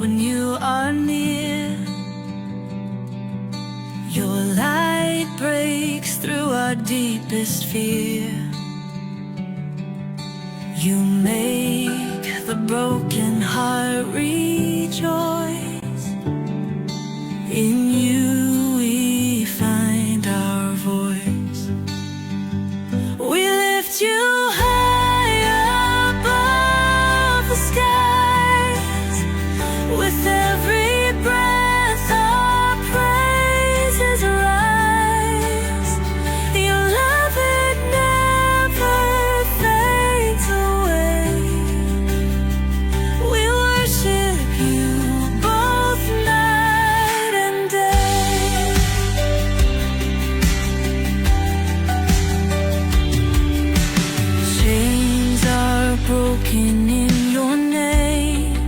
when you are near. Your light breaks through our deepest fear. You make the broken heart rejoice. In you we find our voice. We lift you high above the skies. With every breath our praises rise. Your love, it never fades away. We worship you both night and day. Chains are broken in your name.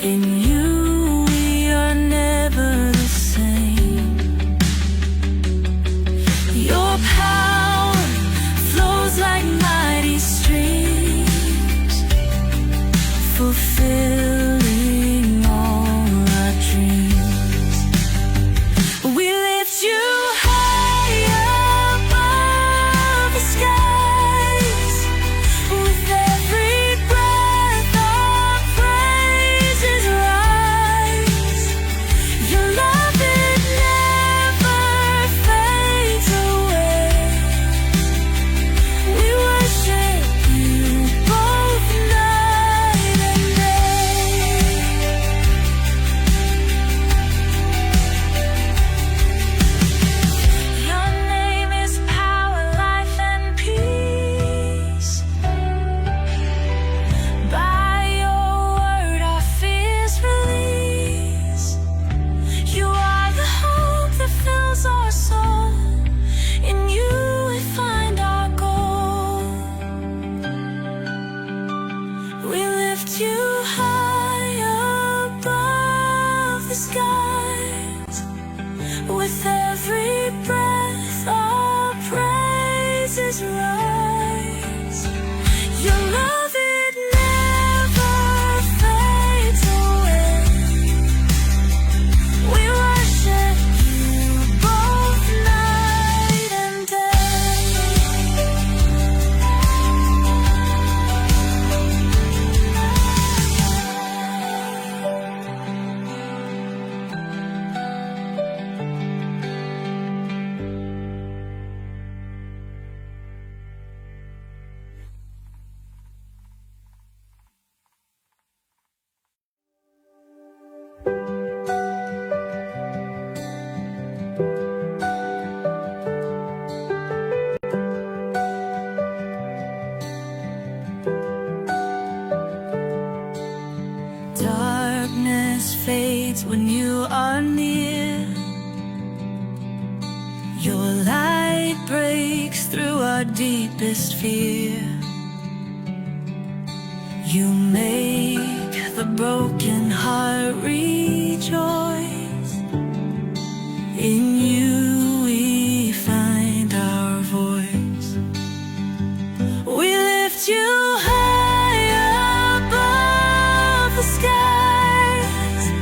In you we are never the same. Your power flows like mighty streams, fulfilling all our dreams. We lift you high above the skies. With every breath our praises rise. Your love, it never fades away. We worship you both night and day. Your name is power, life, and peace. By your word our fears release. You are the hope that fills our soul. In you we find our goal. We lift you high above the skies. With every breath our praises rise. Your love, it never fades away. We worship you both night and darkness fades when you are near. Your light breaks through our deepest fear. You make the broken heart rejoice. In you we find our voice. We lift you high above the skies.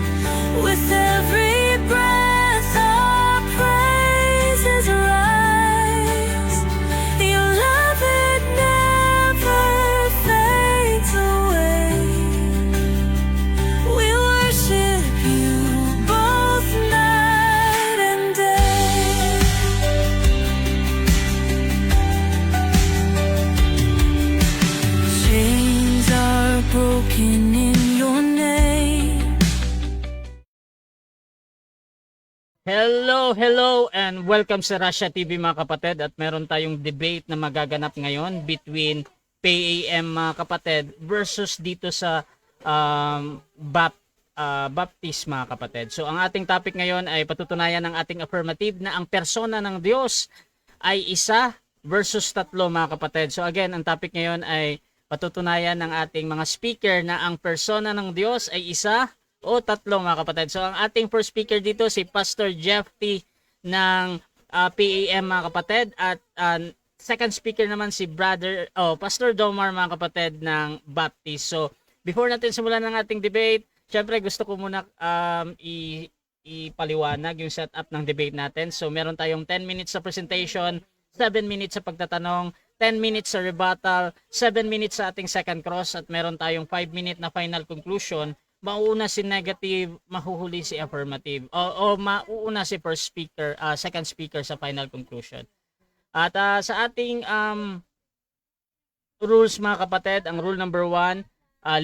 With every breath our praises rise. Your love, it never fades away. We worship you both night and day. Chains are broken in your name. Hello, and welcome sa Russia TV mga kapatid. At meron tayong debate na magaganap ngayon between PAM mga kapatid versus dito sa Baptist mga kapatid. So ang ating topic ngayon ay patutunayan ng ating affirmative na ang persona ng Diyos ay isa versus tatlo mga kapatid. So again, ang topic ngayon ay patutunayan ng ating mga speaker na ang persona ng Diyos ay isa o tatlo mga kapatid. So ang ating first speaker dito si Pastor Jeff T ng PAM mga kapatid, at second speaker naman si Pastor Domar mga kapatid ng Baptist. So before natin simulan ng ating debate, syempre gusto ko muna ipaliwanag yung setup ng debate natin. So meron tayong 10 minutes sa presentation, 7 minutes sa pagtatanong, 10 minutes sa rebuttal, 7 minutes sa ating second cross, at meron tayong 5 minute na final conclusion. Mauuna si negative, mahuhuli si affirmative. O mauuna si first speaker, second speaker sa final conclusion. At sa ating rules mga kapatid, ang rule number 1,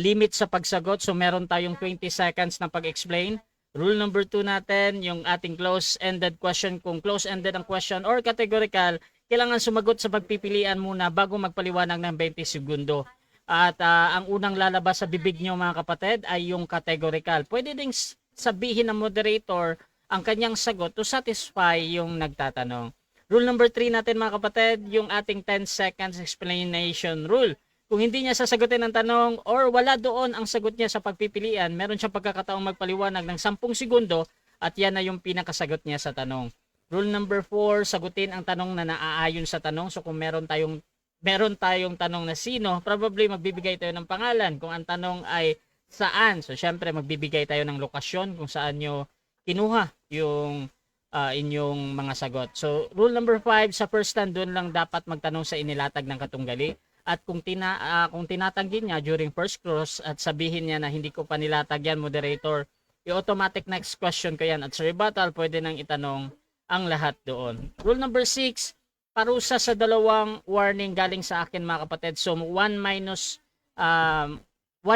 limit sa pagsagot. So meron tayong 20 seconds na pag-explain. Rule number 2 natin, yung ating close-ended question. Kung close-ended ang question or categorical, kailangan sumagot sa pagpipilian muna bago magpaliwanag ng 20 segundo. At ang unang lalabas sa bibig nyo mga kapatid ay yung categorical. Pwede ding sabihin ng moderator ang kanyang sagot to satisfy yung nagtatanong. Rule number 3 natin mga kapatid, yung ating 10 seconds explanation rule. Kung hindi niya sasagutin ang tanong or wala doon ang sagot niya sa pagpipilian, meron siyang pagkakataong magpaliwanag ng 10 segundo at yan na yung pinakasagot niya sa tanong. Rule number 4, sagutin ang tanong na naaayon sa tanong. So kung meron tayong tanong na sino, probably magbibigay tayo ng pangalan. Kung ang tanong ay saan, so syempre magbibigay tayo ng lokasyon kung saan nyo kinuha yung inyong mga sagot. So rule number 5, sa first stand doon lang dapat magtanong sa inilatag ng katunggali. At kung tinatanggi niya during first cross at sabihin niya na hindi ko pa nilatag yan, moderator, i-automatic next question ko yan. At sa rebuttal, pwede nang itanong ang lahat doon. Rule number 6, parusa sa dalawang warning galing sa akin mga kapatid. So 1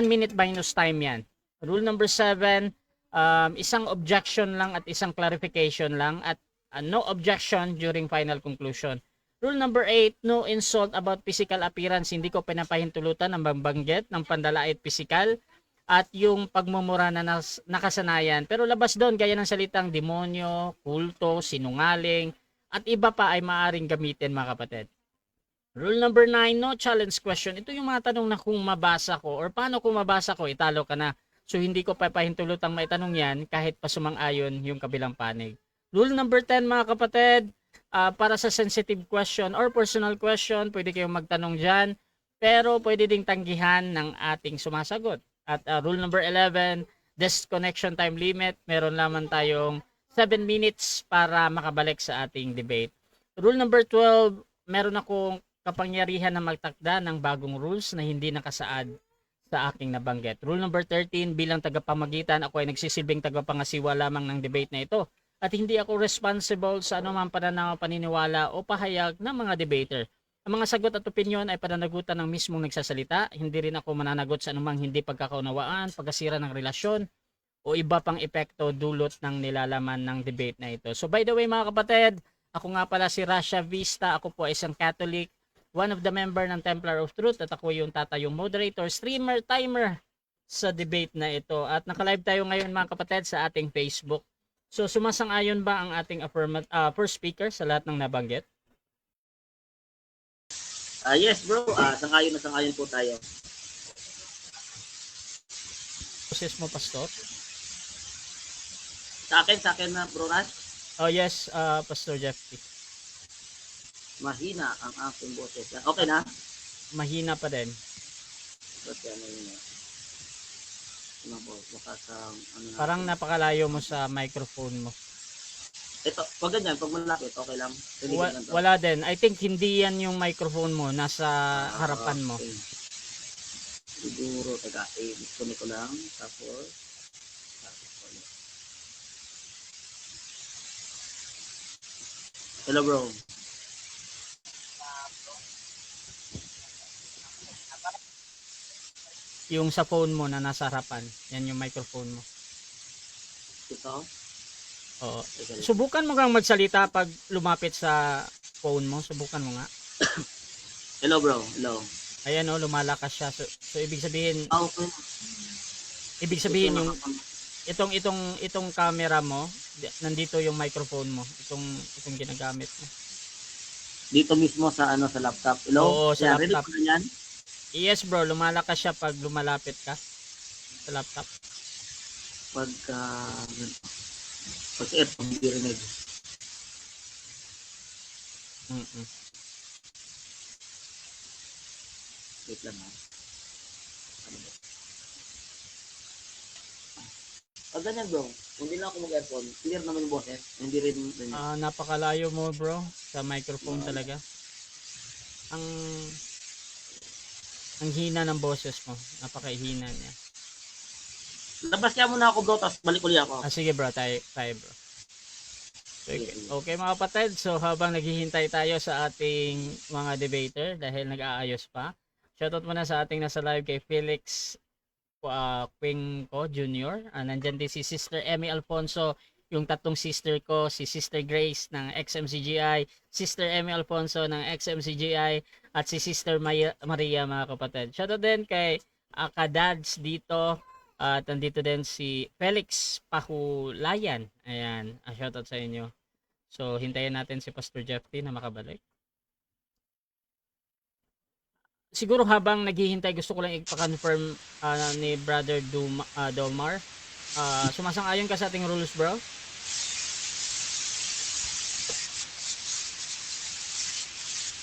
minute minus time yan. Rule number 7, isang objection lang at isang clarification lang, at no objection during final conclusion. Rule number 8, no insult about physical appearance. Hindi ko pinapahintulutan ng bangbanggit ng pandalait physical at yung pagmumura na nakasanayan. Pero labas doon gaya ng salitang demonyo, kulto, sinungaling, at iba pa ay maaring gamitin mga kapatid. Rule number 9, no challenge question. Ito yung mga tanong na kung mabasa ko or paano kung mabasa ko, italo ka na. So hindi ko papahintulutang maitanong yan kahit pa sumang-ayon yung kabilang panig. Rule number 10 mga kapatid, para sa sensitive question or personal question, pwede kayong magtanong dyan, pero pwede ding tanggihan ng ating sumasagot. At rule number 11, disconnection time limit, meron lamang tayong 7 minutes para makabalik sa ating debate. Rule number 12, meron akong kapangyarihan na magtakda ng bagong rules na hindi nakasaad sa aking nabanggit. Rule number 13, bilang tagapamagitan, ako ay nagsisilbing tagapangasiwa lamang ng debate na ito. At hindi ako responsible sa anumang pananaw, paniniwala o pahayag ng mga debater. Ang mga sagot at opinyon ay pananagutan ng mismong nagsasalita. Hindi rin ako mananagot sa anumang hindi pagkakaunawaan, pagkasira ng relasyon, o iba pang epekto dulot ng nilalaman ng debate na ito. So by the way mga kapatid, ako nga pala si Rasha Vista. Ako po ay isang Catholic, one of the member ng Templar of Truth, at ako yung tatayong moderator, streamer, timer sa debate na ito. At naka-live tayo ngayon mga kapatid sa ating Facebook. So sumasang-ayon ba ang ating first speaker sa lahat ng nabanggit? Yes bro, sang-ayon po tayo. Process mo, Pastor? Sa akin na bro Ras, Oh yes, Pastor Jeffrey. mahina ang aking boses. Okay na? Mahina pa din. Okay, ano yun? Ano po, baka sa ano na. Parang napakalayo mo sa microphone mo. Ito, pag ganyan, pag malapit, okay lang. Wala din. I think hindi yan yung microphone mo. Nasa harapan mo. Okay. Siguro, taga, disconnect ko lang. Tapos ulit. Hello bro. Yung sa phone mo na nasa harapan. Yan yung microphone mo. Ito? Oo. Subukan mo kang magsalita pag lumapit sa phone mo. Subukan mo nga. Hello bro, hello. Ayan o, lumalakas siya. So ibig sabihin, Okay. ibig sabihin yung itong camera mo, nandito yung microphone mo. Itong ginagamit mo. Dito mismo sa sa laptop. Hello? Oo, sa Ready laptop. ko na yan? Yes bro, lumalakas siya pag lumalapit ka sa laptop. Pagka earphone, hindi rinig. Wait lang ha. Ano ba? Pag ganyan bro, kung hindi lang ako mag-earphone, clear naman yung boses. Hindi rin rin. Napakalayo mo bro sa microphone talaga. Ang hina ng boses mo. Napakahina niya. Labas kaya muna ako bro, tapos balik ulit ako. Sige bro, tayo bro. Okay mga kapatid, so habang naghihintay tayo sa ating mga debater dahil nag-aayos pa, shoutout muna sa ating nasa live kay Felix Quing ko Jr. Nandyan din si Sister Emmy Alfonso, yung tatlong sister ko, si Sister Grace ng XMCGI, Sister Emmy Alfonso ng XMCGI, at si Sister Maria mga kapatid. Shoutout din kay Kadads dito, at nandito din si Felix Pahulayan. Ayan, shoutout sa inyo. So hintayin natin si Pastor Jeffy na makabalik. Siguro habang naghihintay, gusto ko lang ipa-confirm ni Brother Domar. Sumasang-ayon ka sa ating rules, bro?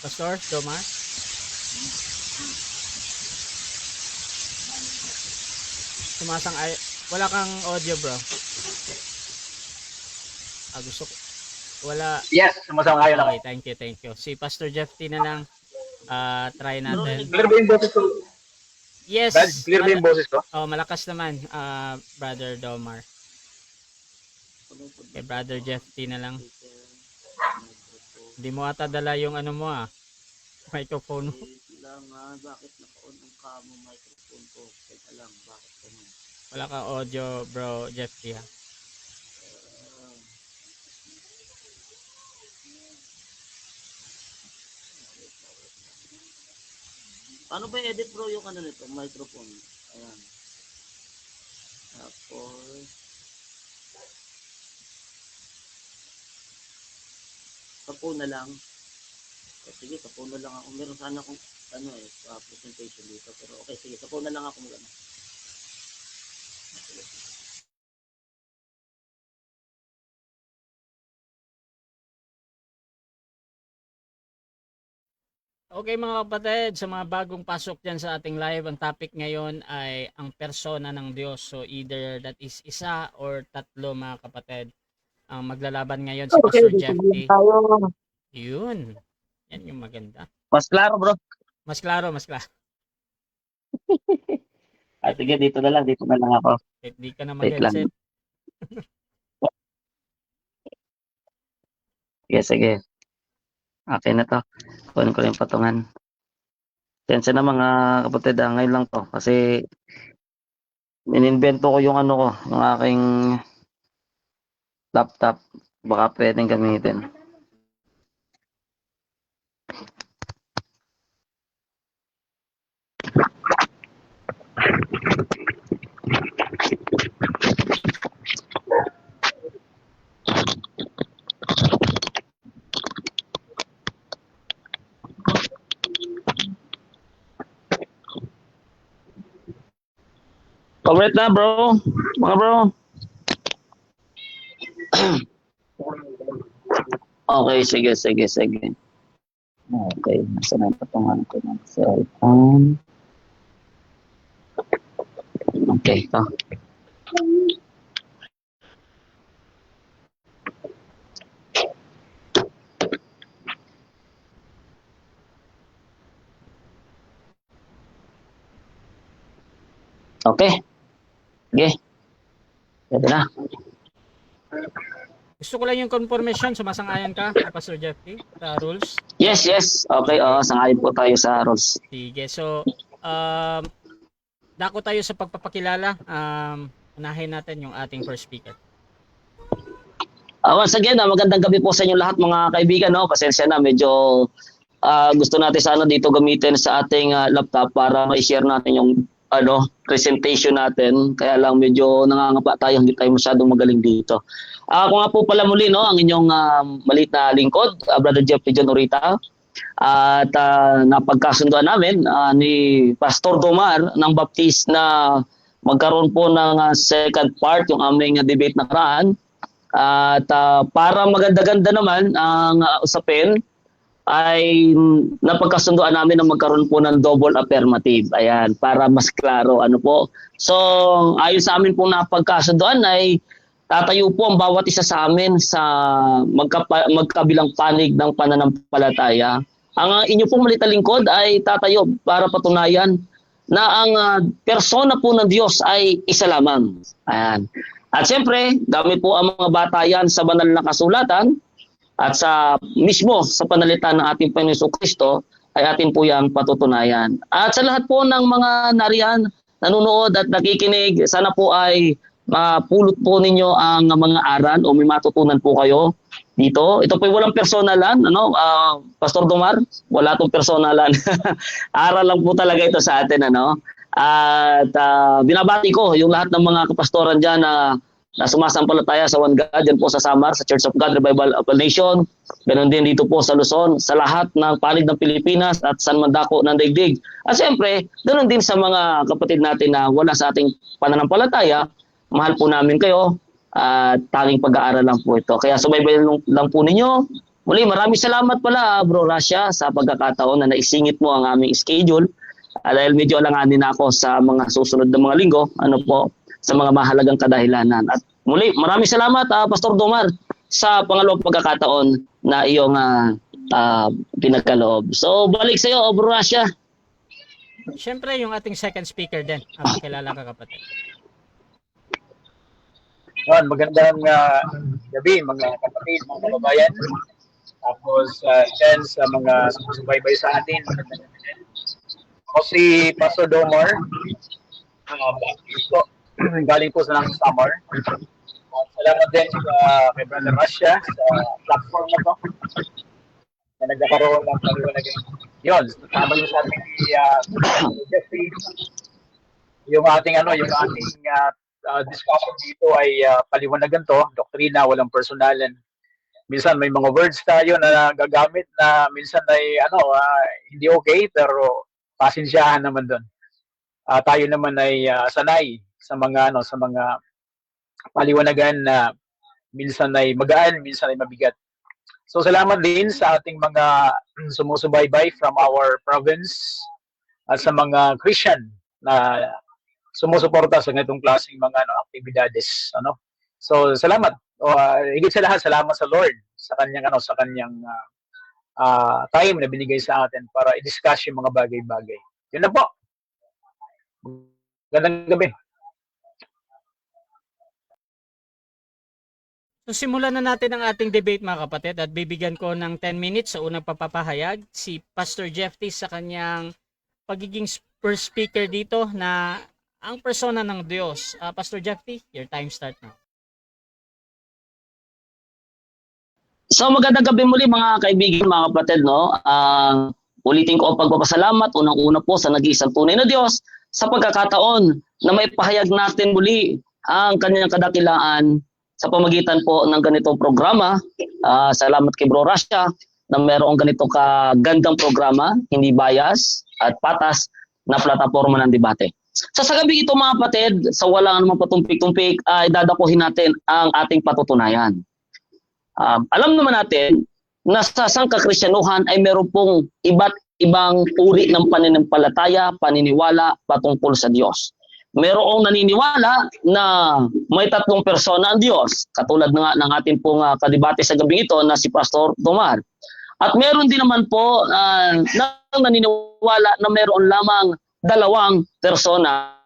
Pastor Domar? Sumasang-ayon. Wala kang audio, bro. Gusto ko. Wala. Yes, sumasang-ayon ako. Okay, thank you. Si Pastor Jeffy na lang. Try natin. Clear ba yung boses ko? Yes. Dad, clear ba yung boses ko? Malakas naman, Brother Domar. Okay, Brother Jeffy na lang. Hindi mo ata dala yung ano mo microphone mo. Kailangan, bakit naka-on ang kamo microphone ko? Teka lang, bakit ganun? Wala kang audio, bro Jeffy ha. Paano ba edit bro yung ano nito, microphone? Ayan. Tapos sa phone na lang. Sige, sa phone na lang ako. Meron sana akong presentation dito. Pero okay, sige, sa phone na lang ako mag-ano. Okay mga kapatid, sa mga bagong pasok dyan sa ating live, ang topic ngayon ay ang persona ng Diyos. So either that is isa or tatlo mga kapatid. Ang maglalaban ngayon si Pastor Jeffy. Yun. Yan yung maganda. Mas klaro bro. Mas klaro, mas klaro. Sige, dito na lang ako. Hindi ka na Wait lang. mag-headset. Sige. Okay na to. Kunin ko yung patungan. Sensya na mga kapatid, ngayon lang to. Kasi ininvento ko yung yung aking laptop. Baka pwedeng gamitin. Convert na bro. Mga bro. Okay, sige. Okay, nasa na patungan ko ng cellphone. Okay, ito. Okay. Sige. Pwede na. Gusto ko lang yung confirmation, sumasang-ayon ka, Pastor Jeffy, sa rules? Yes. Okay, sangayon po tayo sa rules. Sige, so dako tayo sa pagpapakilala. Unahin natin yung ating first speaker. Once again, magandang gabi po sa inyo lahat mga kaibigan. Pasensya na, medyo gusto natin sana dito gamitin sa ating laptop para ma-share natin yung presentation natin. Kaya lang medyo nangangapa tayo, hindi tayo masyadong magaling dito. Ako nga po pala muli, ang inyong maliit na lingkod, Brother Jeffrey John Orita. At napagkasunduan namin ni Pastor Domar ng Baptist na magkaroon po ng second part yung aming debate nakaraan. At para maganda-ganda naman ang usapin, ay napagkasunduan namin na magkaroon po ng double affirmative. Ayan, para mas klaro. Ano po? So, ayon sa amin pong napagkasunduan ay tatayo po ang bawat isa sa amin sa magkabilang panig ng pananampalataya. Ang inyo pong malitalingkod ay tatayo para patunayan na ang persona po ng Diyos ay isa lamang. Ayan. At siyempre, gamit po ang mga batayan sa banal na kasulatan at sa mismo sa panalita ng ating Panginoon Kristo ay atin po yang patutunayan. At sa lahat po ng mga nariyan, nanonood at nakikinig, sana po ay mapulot po ninyo ang mga aral o may matutunan po kayo dito. Ito po walang personalan, Pastor Domar, wala tong personalan. Aral lang po talaga ito sa atin, At binabati ko yung lahat ng mga kapastoran diyan na sumasampalataya sa One God dyan po sa Samar, sa Church of God Revival of the Nation. Ganon din dito po sa Luzon, sa lahat ng panig ng Pilipinas at San Mandako ng daigdig. At siyempre, ganon din sa mga kapatid natin na wala sa ating pananampalataya. Mahal po namin kayo at tanging pag-aaral lang po ito. Kaya subaybay lang po ninyo. Muli, maraming salamat pala, Bro Rasha, sa pagkakataon na naisingit mo ang aming schedule. Dahil medyo alanganin ako sa mga susunod na mga linggo, sa mga mahalagang kadahilanan. At muli, maraming salamat, Pastor Domar, sa pangalawang pagkakataon na iyong pinagkaloob. So, balik sa iyo, Bro Rasha. Siyempre, yung ating second speaker din, ang kilala ka kapatid. Magandang gabi mga kapatid, mga kababayan. Tapos dyan sa mga sumusubaybay sa atin. Ako si Pastor Domar. Galing po sa Samar. Salamat din kay Brother Rasha sa platform na to. Na nagkakaroon ng paliwanagan. Yun, tama yung sabi ni Jeffrey. Yung ating discussion dito ay paliwanagan to, doktrina, walang personalan. Minsan may mga words tayo na gagamit na minsan ay hindi okay, pero pasensyahan naman doon. Tayo naman ay sanay sa mga paliwanagan na minsan ay magaan, minsan ay mabigat. So salamat din sa ating mga sumusubaybay from our province at sa mga Christian na sumusuporta sa ganitong klaseng mga aktibidades. So salamat. Higit sa lahat, salamat sa Lord sa kanyang time na binigay sa atin para i-discuss yung mga bagay-bagay. Yun na po. Gandang gabi. So simulan na natin ang ating debate mga kapatid at bibigyan ko ng 10 minutes sa unang papapahayag si Pastor Jeffty sa kanyang pagiging first speaker dito na ang persona ng Diyos. Pastor Jeffty, your time start now. So magandang gabi muli mga kaibigan, mga kapatid. Ulitin ko ang pagpapasalamat unang-una po sa nag-iisang tunay na Diyos sa pagkakataon na may pahayag natin muli ang kanyang kadakilaan sa pamagitan po ng ganitong programa. Salamat kay Bro Rasha na mayroong ganitong kagandang programa, hindi bias at patas na plataforma ng debate. So sa gabi ito mga kapatid, sa walang namang patumpik-tumpik, ay dadakuhin natin ang ating patutunayan. Alam naman natin na sa sangkakristyanuhan ay meron pong iba't ibang uri ng pananampalataya, paniniwala patungkol sa Diyos. Merong naniniwala na may tatlong persona ang Diyos, katulad ng ating pong kadebate sa gabi ito na si Pastor Domar. At meron din naman po na naniniwala na meron lamang dalawang persona.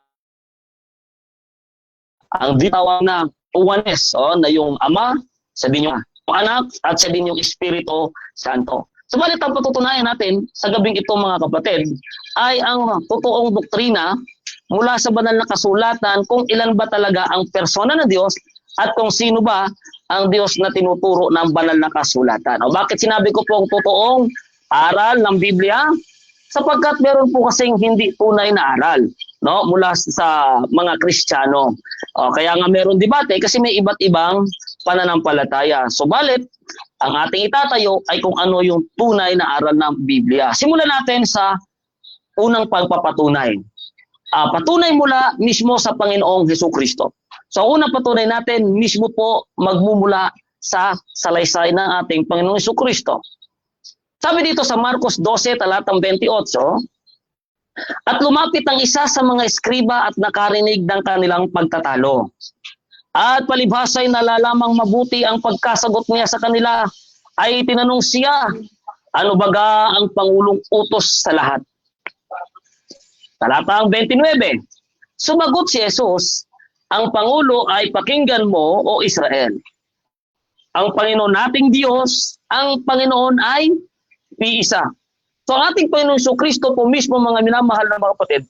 Ang ditawag na oneness, na yung Ama, sa din yung Anak, at sa din yung Espiritu Santo. Subalit ang patutunayan natin sa gabing ito mga kapatid ay ang totoong doktrina mula sa banal na kasulatan kung ilan ba talaga ang persona ng Diyos at kung sino ba ang Diyos na tinuturo ng banal na kasulatan. O bakit sinabi ko po ang totoong aral ng Biblia? Sapagkat meron po kasing hindi tunay na aral mula sa mga Kristiyano. Kaya nga meron debate kasi may iba't ibang pananampalataya. Subalit, ang ating itatayo ay kung ano yung tunay na aral ng Biblia. Simulan natin sa unang pagpapatunay. Patunay mula mismo sa Panginoong Hesukristo. So unang patunay natin mismo po magmumula sa salaysay ng ating Panginoong Hesukristo. Sabi dito sa Marcos 12, talatang 28, at lumapit ang isa sa mga eskriba at nakarinig ng kanilang pagtatalo. At palibhasa'y nalalamang mabuti ang pagkasagot niya sa kanila, ay tinanong siya, ano baga ang Pangulong utos sa lahat? Talatang 29, sumagot si Jesus, ang Pangulo ay pakinggan mo, o Israel. Ang Panginoon nating Diyos, ang Panginoon ay iisa. So ang ating Panginoon Kristo po mismo, mga minamahal na mga kapatid,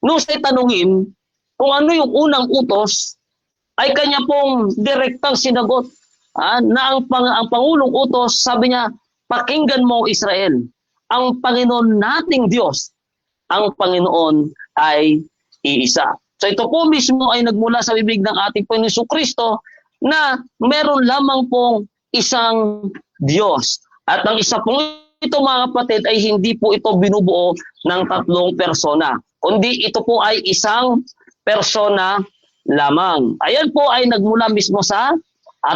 nung siya'y tanungin kung ano yung unang utos, ay kanya pong direktang sinagot na ang Pangulong utos, sabi niya, pakinggan mo Israel, ang Panginoon nating Diyos, ang Panginoon ay iisa. So ito po mismo ay nagmula sa bibig ng ating Panginoon Kristo na meron lamang pong isang Diyos. At ang isa pong ito, mga kapatid, ay hindi po ito binubuo ng tatlong persona, kundi ito po ay isang persona lamang. Ayan po ay nagmula mismo sa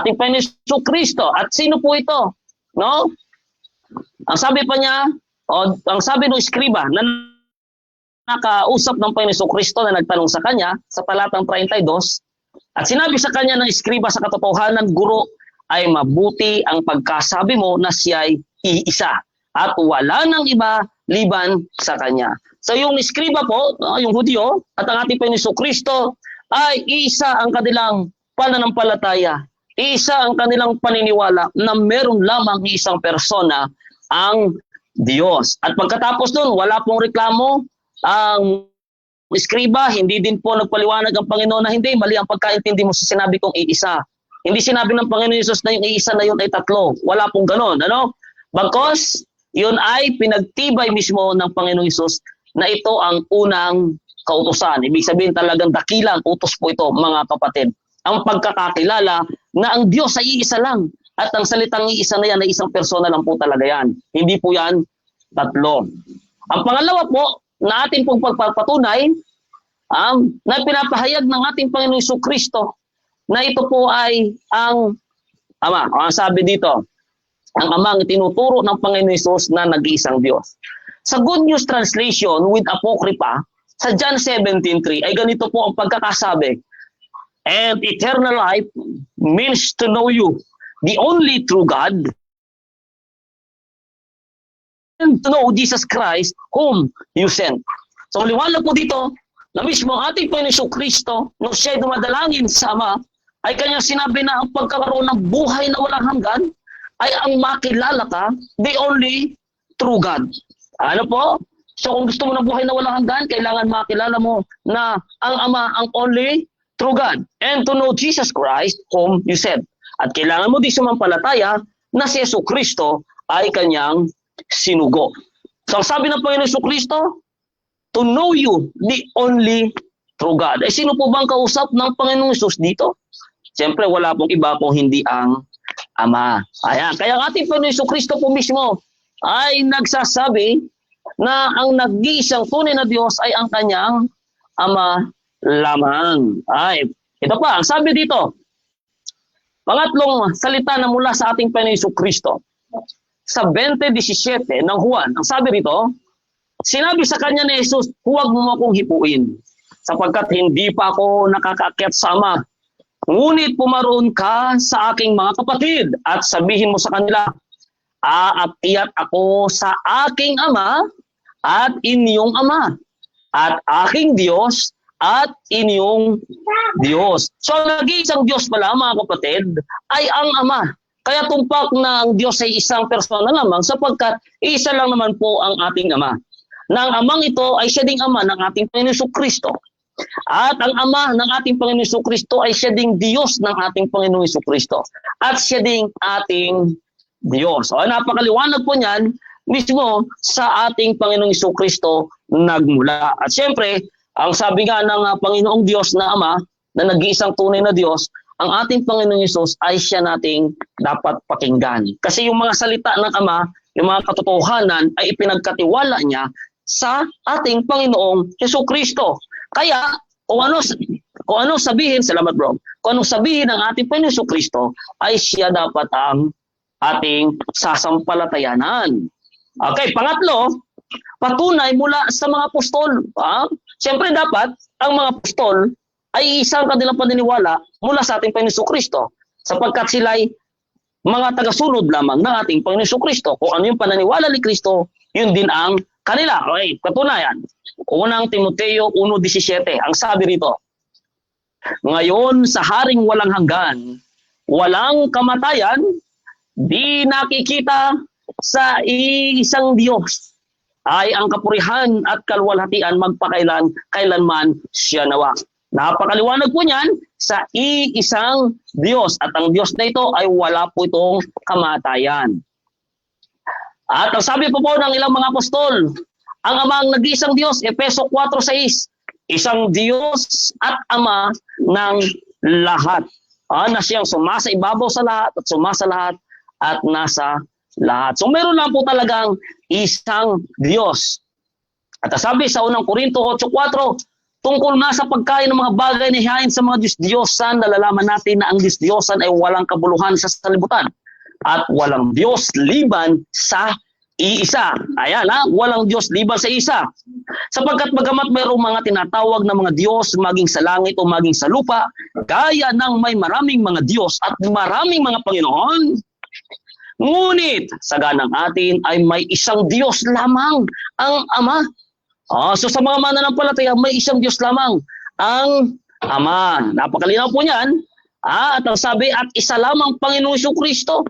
ating Panginoon Kristo. At sino po ito? No? Ang sabi pa niya, ang sabi ng eskriba na nakausap ng Panginoon Kristo na nagtanong sa kanya sa talatang 32, at sinabi sa kanya ng eskriba sa katotohanan, Guro, ay mabuti ang pagkasabi mo na siya'y iisa at wala nang iba liban sa kanya. So yung eskriba po, yung Hudyo at ang ating Panginoon Kristo ay iisa ang kanilang pananampalataya, iisa ang kanilang paniniwala na meron lamang isang persona, ang Diyos. At pagkatapos nun, wala pong reklamo ang eskriba, hindi din po nagpaliwanag ang Panginoon na hindi, mali ang pagkaintindi mo sa sinabi kong iisa. Hindi sinabi ng Panginoon Hesus na yung iisa na yun ay tatlo. Wala pong ganon. Ano? Bagkos, yun ay pinagtibay mismo ng Panginoon Hesus na ito ang unang kautusan. Ibig sabihin talagang dakilang utos po ito, mga kapatid. Ang pagkakakilala na ang Diyos ay iisa lang. At ang salitang iisa na yan ay isang persona lang po talaga yan. Hindi po yan tatlo. Ang pangalawa po, na ating pong pagpapatunay, na pinapahayag ng ating Panginoon Kristo na ito po ay ang Ama. Ang sabi dito, ang Ama ang tinuturo ng Panginoon Hesus na nag-iisang Diyos. Sa Good News Translation with Apocrypha, sa John 17:3, ay ganito po ang pagkakasabi, and eternal life means to know you, the only true God, and to know Jesus Christ whom you sent. So liwanag po dito na mismo ang ating Panginoon Kristo, nung siya'y dumadalangin sa Ama, ay kanyang sinabi na ang pagkakaroon ng buhay na walang hanggan ay ang makilala ka, the only true God. Ano po? So kung gusto mo ng buhay na walang hanggan, kailangan makilala mo na ang Ama ang only true God, and to know Jesus Christ whom you sent. At kailangan mo di sumampalataya na si Yesu Kristo ay kanyang sinugo. So ang sabi ng Panginoon Kristo, to know you, the only true God. Eh sino po bang kausap ng Panginoong Hesus dito? Siyempre wala pong iba kung hindi ang Ama. Ayan. Kaya ang ating Panginoon Kristo po mismo ay nagsasabi na ang nag-iisang tunay na Diyos ay ang kanyang Ama lamang. Ay, ito pa, ang sabi dito, pangatlong salita na mula sa ating Panginoon Kristo. Sa 20:17 ng Juan, ang sabi rito, sinabi sa kanya ni Jesus, huwag mo akong hipuin, sapagkat hindi pa ako nakakaakyat sa Ama. Ngunit pumaroon ka sa aking mga kapatid at sabihin mo sa kanila, aakyat ako sa aking Ama at inyong Ama, at aking Diyos at inyong Diyos. So nag-iisang Diyos pala, mga kapatid, ay ang Ama. Kaya tumpak na ang Diyos ay isang persona lamang sapagkat isa lang naman po ang ating Ama. Na ang Amang ito ay siya ding Ama ng ating Panginoon Kristo. At ang Ama ng ating Panginoon Kristo ay siya ding Diyos ng ating Panginoon Kristo. At siya ding ating Diyos. O napakaliwanag po niyan mismo sa ating Panginoong Kristo nagmula. At siyempre, ang sabi nga ng Panginoong Diyos na Ama, na nag-iisang tunay na Diyos, ang ating Panginoong Hesus ay siya nating dapat pakinggan. Kasi yung mga salita ng Ama, yung mga katotohanan ay ipinagkatiwala niya sa ating Panginoong Kristo. Kaya kung ano sabihin, salamat bro, kung ano sabihin ng ating Panginoong Kristo ay siya dapat ang ating sasampalatayanan. Okay, pangatlo, patunay mula sa mga apostol. Siyempre dapat ang mga apostol ay isang kanilang paniniwala mula sa ating Panginoon Kristo, sapagkat sila'y mga tagasunod lamang ng ating Panginoon Kristo. Kung ano yung pananiwala ni Kristo, yun din ang kanila. Okay, katunayan. Unang Timoteo 1:17, ang sabi rito, ngayon sa haring walang hanggan, walang kamatayan, di nakikita sa iisang Diyos ay ang kapurihan at kalwalhatian kailanman siya nawa. Napakaliwanag po niyan sa iisang Diyos. At ang Diyos na ito ay wala po itong kamatayan. At ang sabi po ng ilang mga apostol, ang amang nag-iisang Diyos, Efeso 4:6, isang Diyos at Ama ng lahat. Na siyang sumasa ibabaw sa lahat at sumasa lahat at nasa lahat. So meron lang po talagang isang Diyos. At sabi sa unang Korinto 8:4, tungkol nga sa pagkain ng mga bagay na hihain sa mga Diyos-Diyosan, nalalaman natin na ang Diyos-Diyosan ay walang kabuluhan sa salibutan at walang Diyos liban sa iisa. Ayan, walang Diyos liban sa isa. Sapagkat bagamat mayroong mga tinatawag na mga Diyos maging sa langit o maging sa lupa, kaya ng may maraming mga Diyos at maraming mga Panginoon, ngunit sa ganang atin ay may isang Diyos lamang, ang Ama. So sa mga mananampalataya, may isang Diyos lamang, ang Ama. Napakalinaw po niyan. At ang sabi, at isa lamang Panginoong Kristo.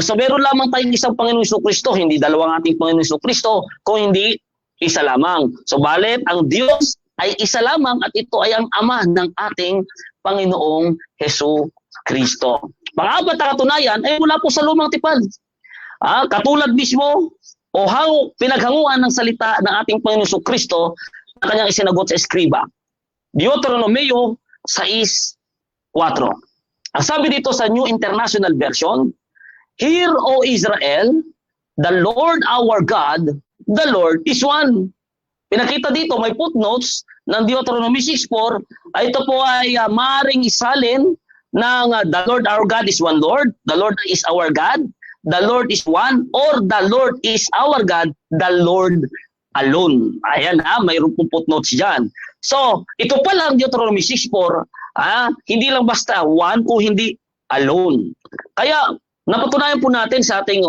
So meron lamang tayong isang Panginoong Kristo, hindi dalawang ating Panginoong Kristo, kung hindi isa lamang. So balit, ang Diyos ay isa lamang at ito ay ang Ama ng ating Panginoong Hesus Kristo. Pang-apat na katunayan ay mula po sa lumang tipan. Katulad mismo o pinaghanguan ng salita ng ating Panginoon Kristo na kanyang isinagot sa eskriba. Deuteronomio 6:4. Ang sabi dito sa New International Version, hear, O Israel, the Lord our God, the Lord is one. Pinakita dito, may footnotes ng Deuteronomy 6:4, ito po ay maaaring isalin ng the Lord our God is one Lord, the Lord is our God, the Lord is one, or the Lord is our God, the Lord alone. Ayan mayroon pong footnotes dyan. So, ito pa lang Deuteronomy 6:4, hindi lang basta one kung hindi alone. Kaya, napatunayan po natin sa ating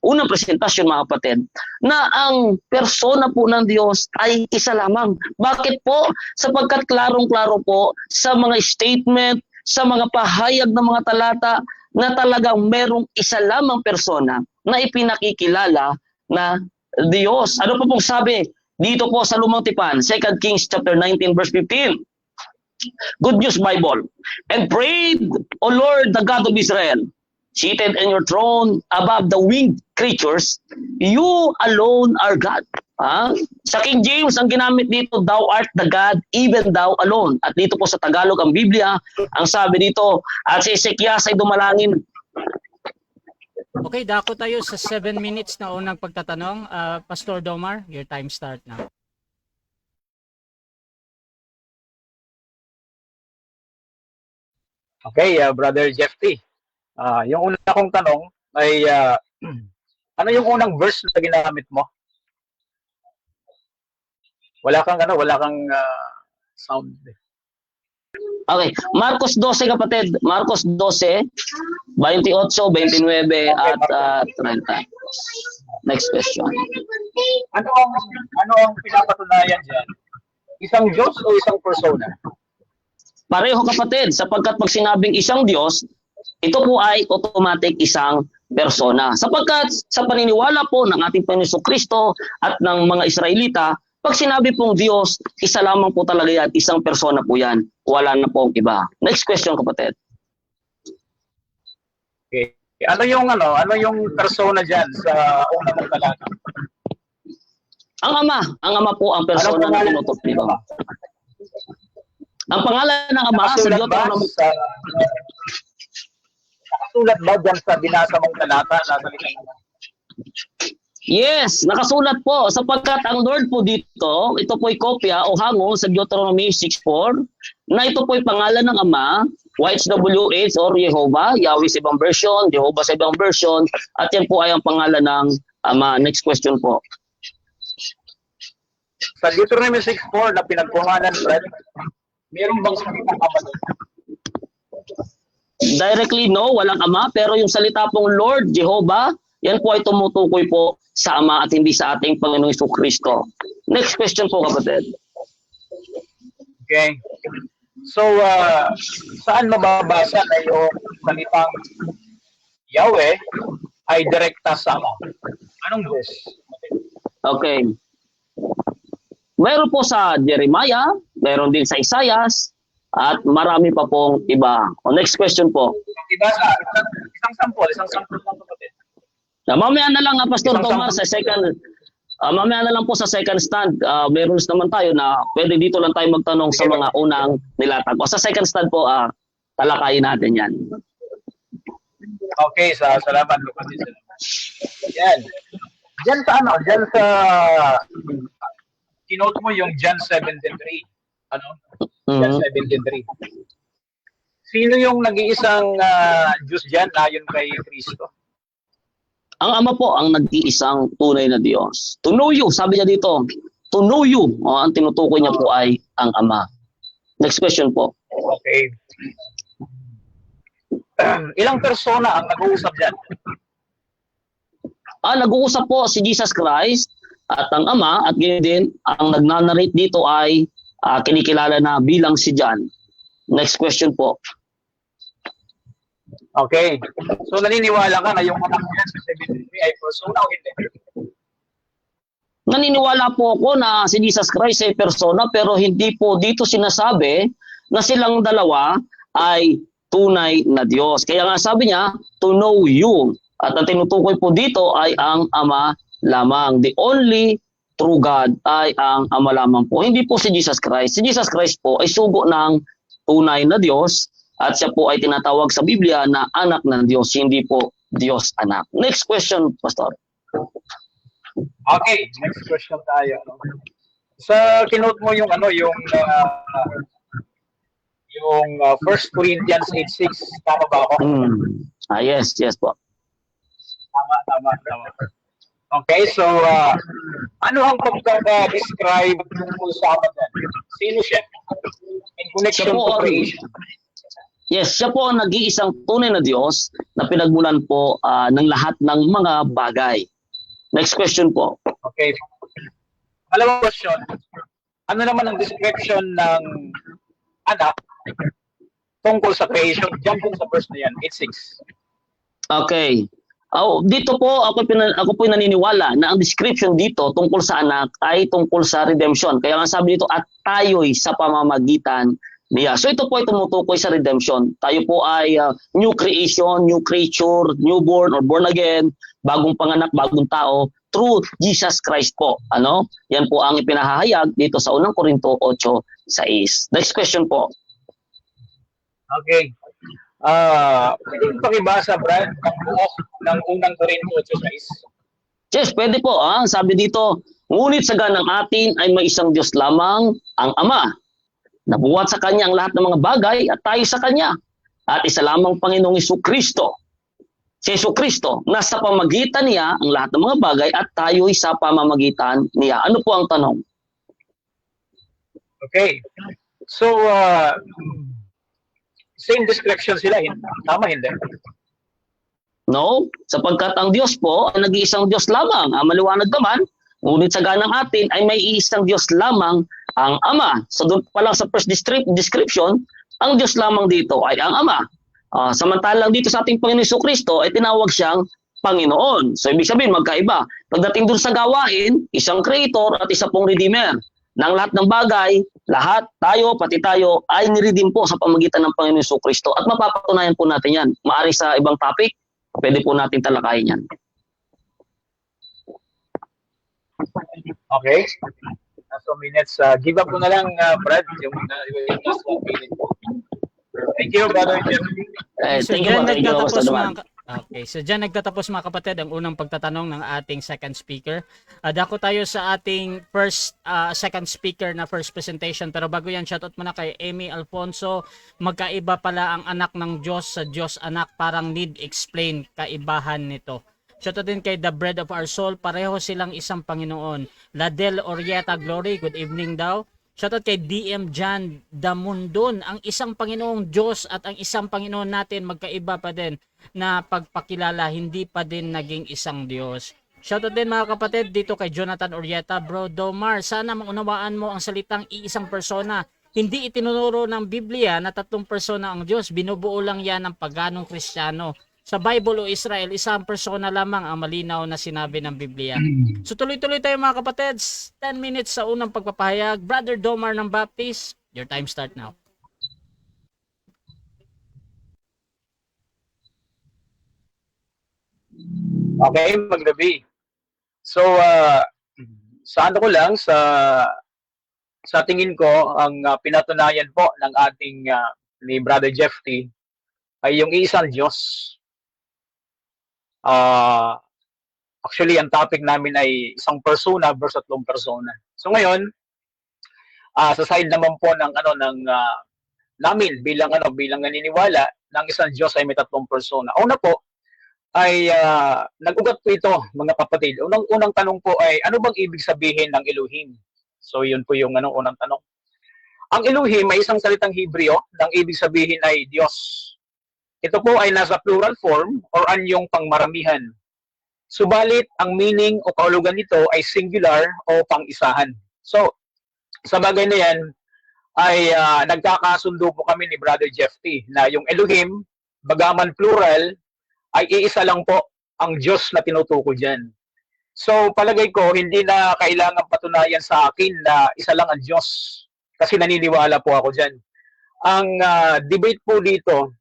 unang presentasyon mga kapatid, na ang persona po ng Diyos ay isa lamang. Bakit po? Sapagkat klarong-klaro po sa mga statement, sa mga pahayag ng mga talata, na talagang merong isa lamang persona na ipinakikilala na Diyos. Ano po pong sabi dito po sa Lumang Tipan, 2 Kings chapter 19 verse 15. Good News Bible. And prayed, O Lord, the God of Israel, seated in your throne above the winged creatures, you alone are God. Sa King James, ang ginamit dito, thou art the God, even thou alone. At dito po sa Tagalog, ang Biblia, ang sabi dito, at si Ezekias ay dumalangin. Okay, dako tayo sa 7 minutes na unang pagtatanong. Pastor Domar, your time start now. Okay, Brother Jeffrey. Yung una kong tanong ay ano yung unang verse na ginamit mo? Wala kang sound. Okay, Marcos 12 kapatid, Marcos 12, 28, 29 at 30. Next question. Ano ang pinapatunayan diyan? Isang Diyos o isang persona? Pareho kapatid, sapagkat pag sinabing isang Diyos, ito po ay automatic isang persona. Sapagkat sa paniniwala po ng ating Panginoon Kristo at ng mga Israelita, pag sinabi pong Diyos, isa lamang po talaga yan, isang persona po yan. Wala na pong iba. Next question kapatid. Okay. Ano yung persona diyan sa unang mong talata? Ang Ama po ang persona na tinutok dito. Ang pangalan ng Ama sa Deuteronomy. Nakasulat ba dyan sa binasa mong talata na salita? Yes, nakasulat po. Sapagkat ang Lord po dito, ito po'y kopya o hango sa Deuteronomy 6:4, na ito po'y pangalan ng Ama YHWH or Jehovah, Yahweh sa ibang version, Jehovah sa ibang version, at yan po ay ang pangalan ng Ama. Next question po. Sa Deuteronomy 6:4 na pinagkuhanan, Brad, meron bang salitang ama doon? Directly, no, walang Ama, pero yung salita pong Lord, Jehovah, yan po ay tumutukoy po sa Ama at hindi sa ating Panginoong Jesucristo. Next question po, kapatid. Okay. So, saan mababasa na yung salitang Yahweh ay direkta sa ama? Anong verse? Okay. Meron po sa Jeremiah, meron din sa Isaias, at marami pa pong iba. O, next question po. Diba sa isang sample lang kapatid. Mamaya na lang, Pastor Isang Tomar, sa second, mamaya na lang po sa second stand, meron naman tayo na pwede dito lang tayo magtanong sa mga unang nilatag. O sa second stand po, talakayin natin yan. Okay, salamat kapatid. Yan. Diyan sa Diyan sa kinote mo yung John 17:3. Ano? John 17:3. Sino yung nag-iisang Diyos diyan ayon kay Kristo? Ang Ama po ang nag-iisang tunay na Diyos. To know you, sabi niya dito, to know you, ang tinutukoy niya po ay ang Ama. Next question po. Okay. Ilang persona ang nag-uusap diyan? Nag-uusap po si Jesus Christ at ang Ama, at ganyan din, ang nagnanarrate dito ay kinikilala na bilang si John. Next question po. Okay. So naniniwala ka na yung anak niya sa 73 ay persona o hindi? Naniniwala po ako na si Jesus Christ ay persona, pero hindi po dito sinasabi na silang dalawa ay tunay na Diyos. Kaya nga sabi niya, to know you. At ang tinutukoy po dito ay ang Ama lamang. The only true God ay ang Ama lamang po. Hindi po si Jesus Christ. Si Jesus Christ po ay sugo ng tunay na Diyos at siya po ay tinatawag sa Biblia na anak ng Diyos, hindi po Diyos anak. Next question, Pastor. Okay, next question tayo. Sa kinote mo yung yung 1 Corinthians 8:6, tama ba ako? Yes po. Tama. Okay, so ano ang pagka-describe tungkol sa ama dyan? Sino siya? In connection to creation. Yes, siya po ang nag-iisang tunay na Diyos na pinagmulan po ng lahat ng mga bagay. Next question po. Okay. Dalawang question. Ano naman ang description ng anak tungkol sa creation? Jump din sa verse na yan, 8:6. Okay. Dito po, ako po naniniwala na ang description dito tungkol sa anak ay tungkol sa redemption. Kaya nga sabi dito, at tayo'y sa pamamagitan niya. So ito po ay tumutukoy sa redemption. Tayo po ay new creation, new creature, newborn or born again, bagong panganak, bagong tao, through Jesus Christ po. Yan po ang ipinahahayag dito sa 1 Corinto 8:6. Next question po. Okay. Pwede pakibasa, Brad, ng buo ng 1 Corinto 8:6? Yes, pwede po. Sabi dito, ngunit sa ganang atin ay may isang Diyos lamang, ang Ama. Nabuhat sa Kanya ang lahat ng mga bagay at tayo sa Kanya. At isa lamang Panginoong Jesucristo. Si Jesucristo, nasa pamagitan niya ang lahat ng mga bagay at tayo'y sa pamamagitan niya. Ano po ang tanong? Okay. So, same description sila, tama hindi? No, sapagkat ang Diyos po ay nag-iisang Diyos lamang. Maliwanag naman, ngunit sa ganang atin ay may isang Diyos lamang, ang Ama. So doon pa lang sa first description, ang Diyos lamang dito ay ang Ama. Samantalang dito sa ating Panginoon Jesucristo ay tinawag siyang Panginoon. So ibig sabihin magkaiba. Pagdating doon sa gawain, isang creator at isa pong redeemer. Ng lahat ng bagay, lahat, tayo, pati tayo, ay niredeem po sa pamagitan ng Panginoon Jesucristo. At mapapatunayan po natin yan. Maari sa ibang topic, pwede po natin talakayin yan. Okay. So minutes, give up ko na lang, Brad, yung last 1 minute. Thank you, Brother Jeff. Thank you, Pastor Duman. Okay, so dyan nagtatapos mga kapatid ang unang pagtatanong ng ating second speaker. Dako tayo sa ating second speaker na first presentation. Pero bago yan, shoutout muna kay Amy Alfonso. Magkaiba pala ang anak ng Diyos sa Diyos anak. Parang need explain kaibahan nito. Shoutout din kay The Bread of Our Soul. Pareho silang isang Panginoon. Ladel Orieta Glory, good evening daw. Shoutout kay DM Jan Damundon. Ang isang Panginoong Diyos at ang isang Panginoon natin magkaiba pa din na pagpakilala, hindi pa din naging isang Diyos. Shoutout din mga kapatid dito kay Jonathan Orieta. Bro Domar, sana maunawaan mo ang salitang iisang persona. Hindi itinuturo ng Biblia na tatlong persona ang Diyos. Binubuo lang yan ng paganong Kristiyano. Sa Bible o Israel, isang persona lamang ang malinaw na sinabi ng Biblia. So tuloy-tuloy tayo mga kapatids. 10 minutes sa unang pagpapahayag. Brother Domar ng Baptist, your time start now. Okay, maggabi. So, sa ano ko lang, sa tingin ko, ang pinatunayan po ng ating ni Brother Jeff T. Ay yung isang Diyos. Actually, ang topic namin ay isang persona versus tatlong persona. So ngayon, sa side naman po ng namin bilang naniniwala ng isang Diyos ay may tatlong persona. Una po ay nag-ugat po ito, mga kapatid. Unang tanong po ay ano bang ibig sabihin ng Elohim? So yun po yung unang tanong. Ang Elohim ay isang salitang Hebreo, ang ibig sabihin ay Diyos. Ito po ay nasa plural form or anyong pangmaramihan. Subalit, ang meaning o kahulugan nito ay singular o pang-isahan. So, sa bagay na yan, ay nagkakasundo po kami ni Brother Jeff T. na yung Elohim, bagaman plural, ay iisa lang po ang Diyos na tinutukoy dyan. So, palagay ko, hindi na kailangan patunayan sa akin na isa lang ang Diyos. Kasi naniniwala po ako dyan. Ang debate po dito,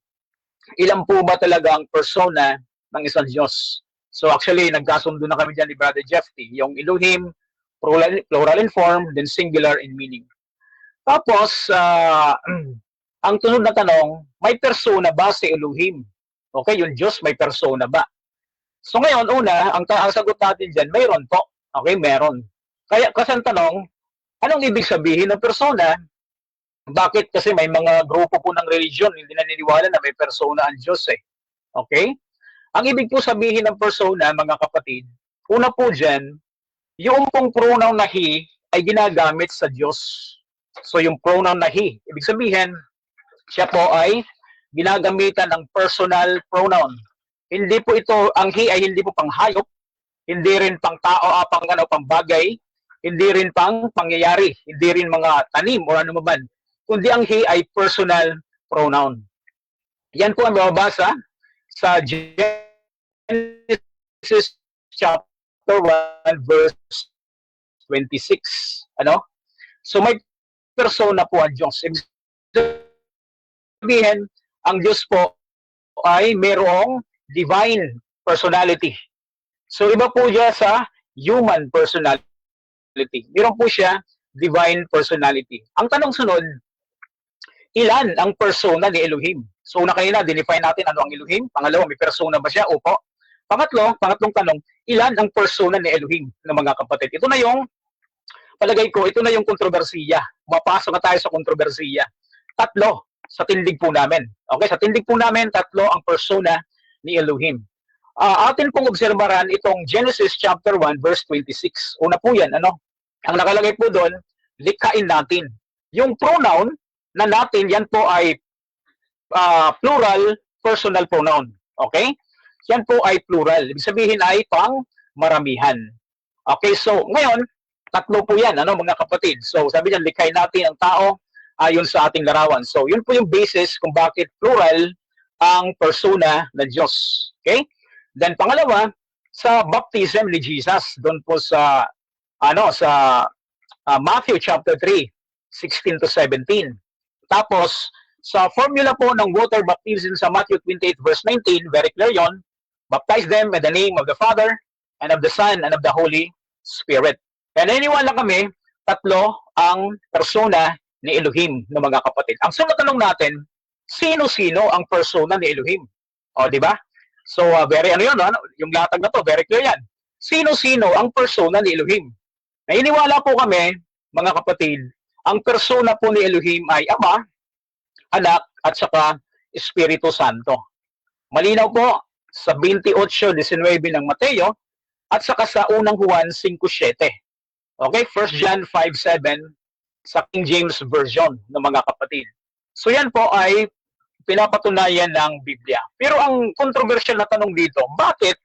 ilan po ba talaga ang persona ng isang Diyos? So actually, nagkasundo na kami dyan ni Brother Jeff T. Yung Elohim, plural in form, then singular in meaning. Tapos, ang tunod na tanong, may persona ba si Elohim? Okay, yung Diyos may persona ba? So ngayon, una, ang sagot natin dyan, mayroon po. Okay, meron. Kaya kasi ang tanong, anong ibig sabihin ng persona? Bakit? Kasi may mga grupo po ng religion hindi naniniwala na may persona ang Diyos eh. Okay? Ang ibig po sabihin ng persona, mga kapatid, una po dyan, yung pong pronoun na he ay ginagamit sa Diyos. So yung pronoun na he, ibig sabihin, siya po ay ginagamitan ng personal pronoun. Hindi po ito, ang he ay hindi po pang hayop, hindi rin pang tao, pang bagay, hindi rin pang pangyayari, hindi rin mga tanim o ano man. Kundi ang he ay personal pronoun. Yan po ang mababasa sa Genesis chapter 1 verse 26. Ano? So may persona po ang Diyos. Ibig sabihin, ang Diyos po ay mayroong divine personality. So iba po siya sa human personality. Mayroon po siya divine personality. Ang tanong sunod, ilan ang persona ni Elohim? So una kanina, dinefine natin ano ang Elohim. Pangalawa, may persona ba siya? Opo. Pangatlong tanong, ilan ang persona ni Elohim ng mga kapatid? Ito na yung, palagay ko, ito na yung kontrobersiya. Mapasok na tayo sa kontrobersiya. Tatlo sa tindig po namin. Okay, sa tindig po namin, tatlo ang persona ni Elohim. Atin pong obserbaran itong Genesis chapter 1 verse 26. Una po yan, ano? Ang nakalagay po doon, likhain natin. Yung pronoun na natin, yan po ay plural personal pronoun. Okay? Yan po ay plural. Ibig sabihin ay pang maramihan. Okay, so ngayon, tatlo po yan, ano mga kapatid. So sabi niyan, likhain natin ang tao ayon sa ating larawan. So yun po yung basis kung bakit plural ang persona ng Diyos. Okay? Then pangalawa, sa baptism ni Jesus, doon po sa Matthew chapter 3, 16 to 17. Tapos, sa formula po ng water baptism sa Matthew 28 verse 19, very clear yon. Baptize them in the name of the Father, and of the Son, and of the Holy Spirit. Kaya naniniwala kami, tatlo ang persona ni Elohim ng mga kapatid. Ang sunod tanong natin, sino-sino ang persona ni Elohim? O, di ba? So, very ano yun, ano? Yung latag na to, very clear yan. Sino-sino ang persona ni Elohim? Naniniwala po kami, mga kapatid, ang persona po ni Elohim ay Ama, Anak, at saka Espiritu Santo. Malinaw po sa 28:19 ng Mateo at saka sa unang Juan 5:7. Okay, 1 John 5:7 sa King James Version ng mga kapatid. So yan po ay pinapatunayan ng Biblia. Pero ang controversial na tanong dito, bakit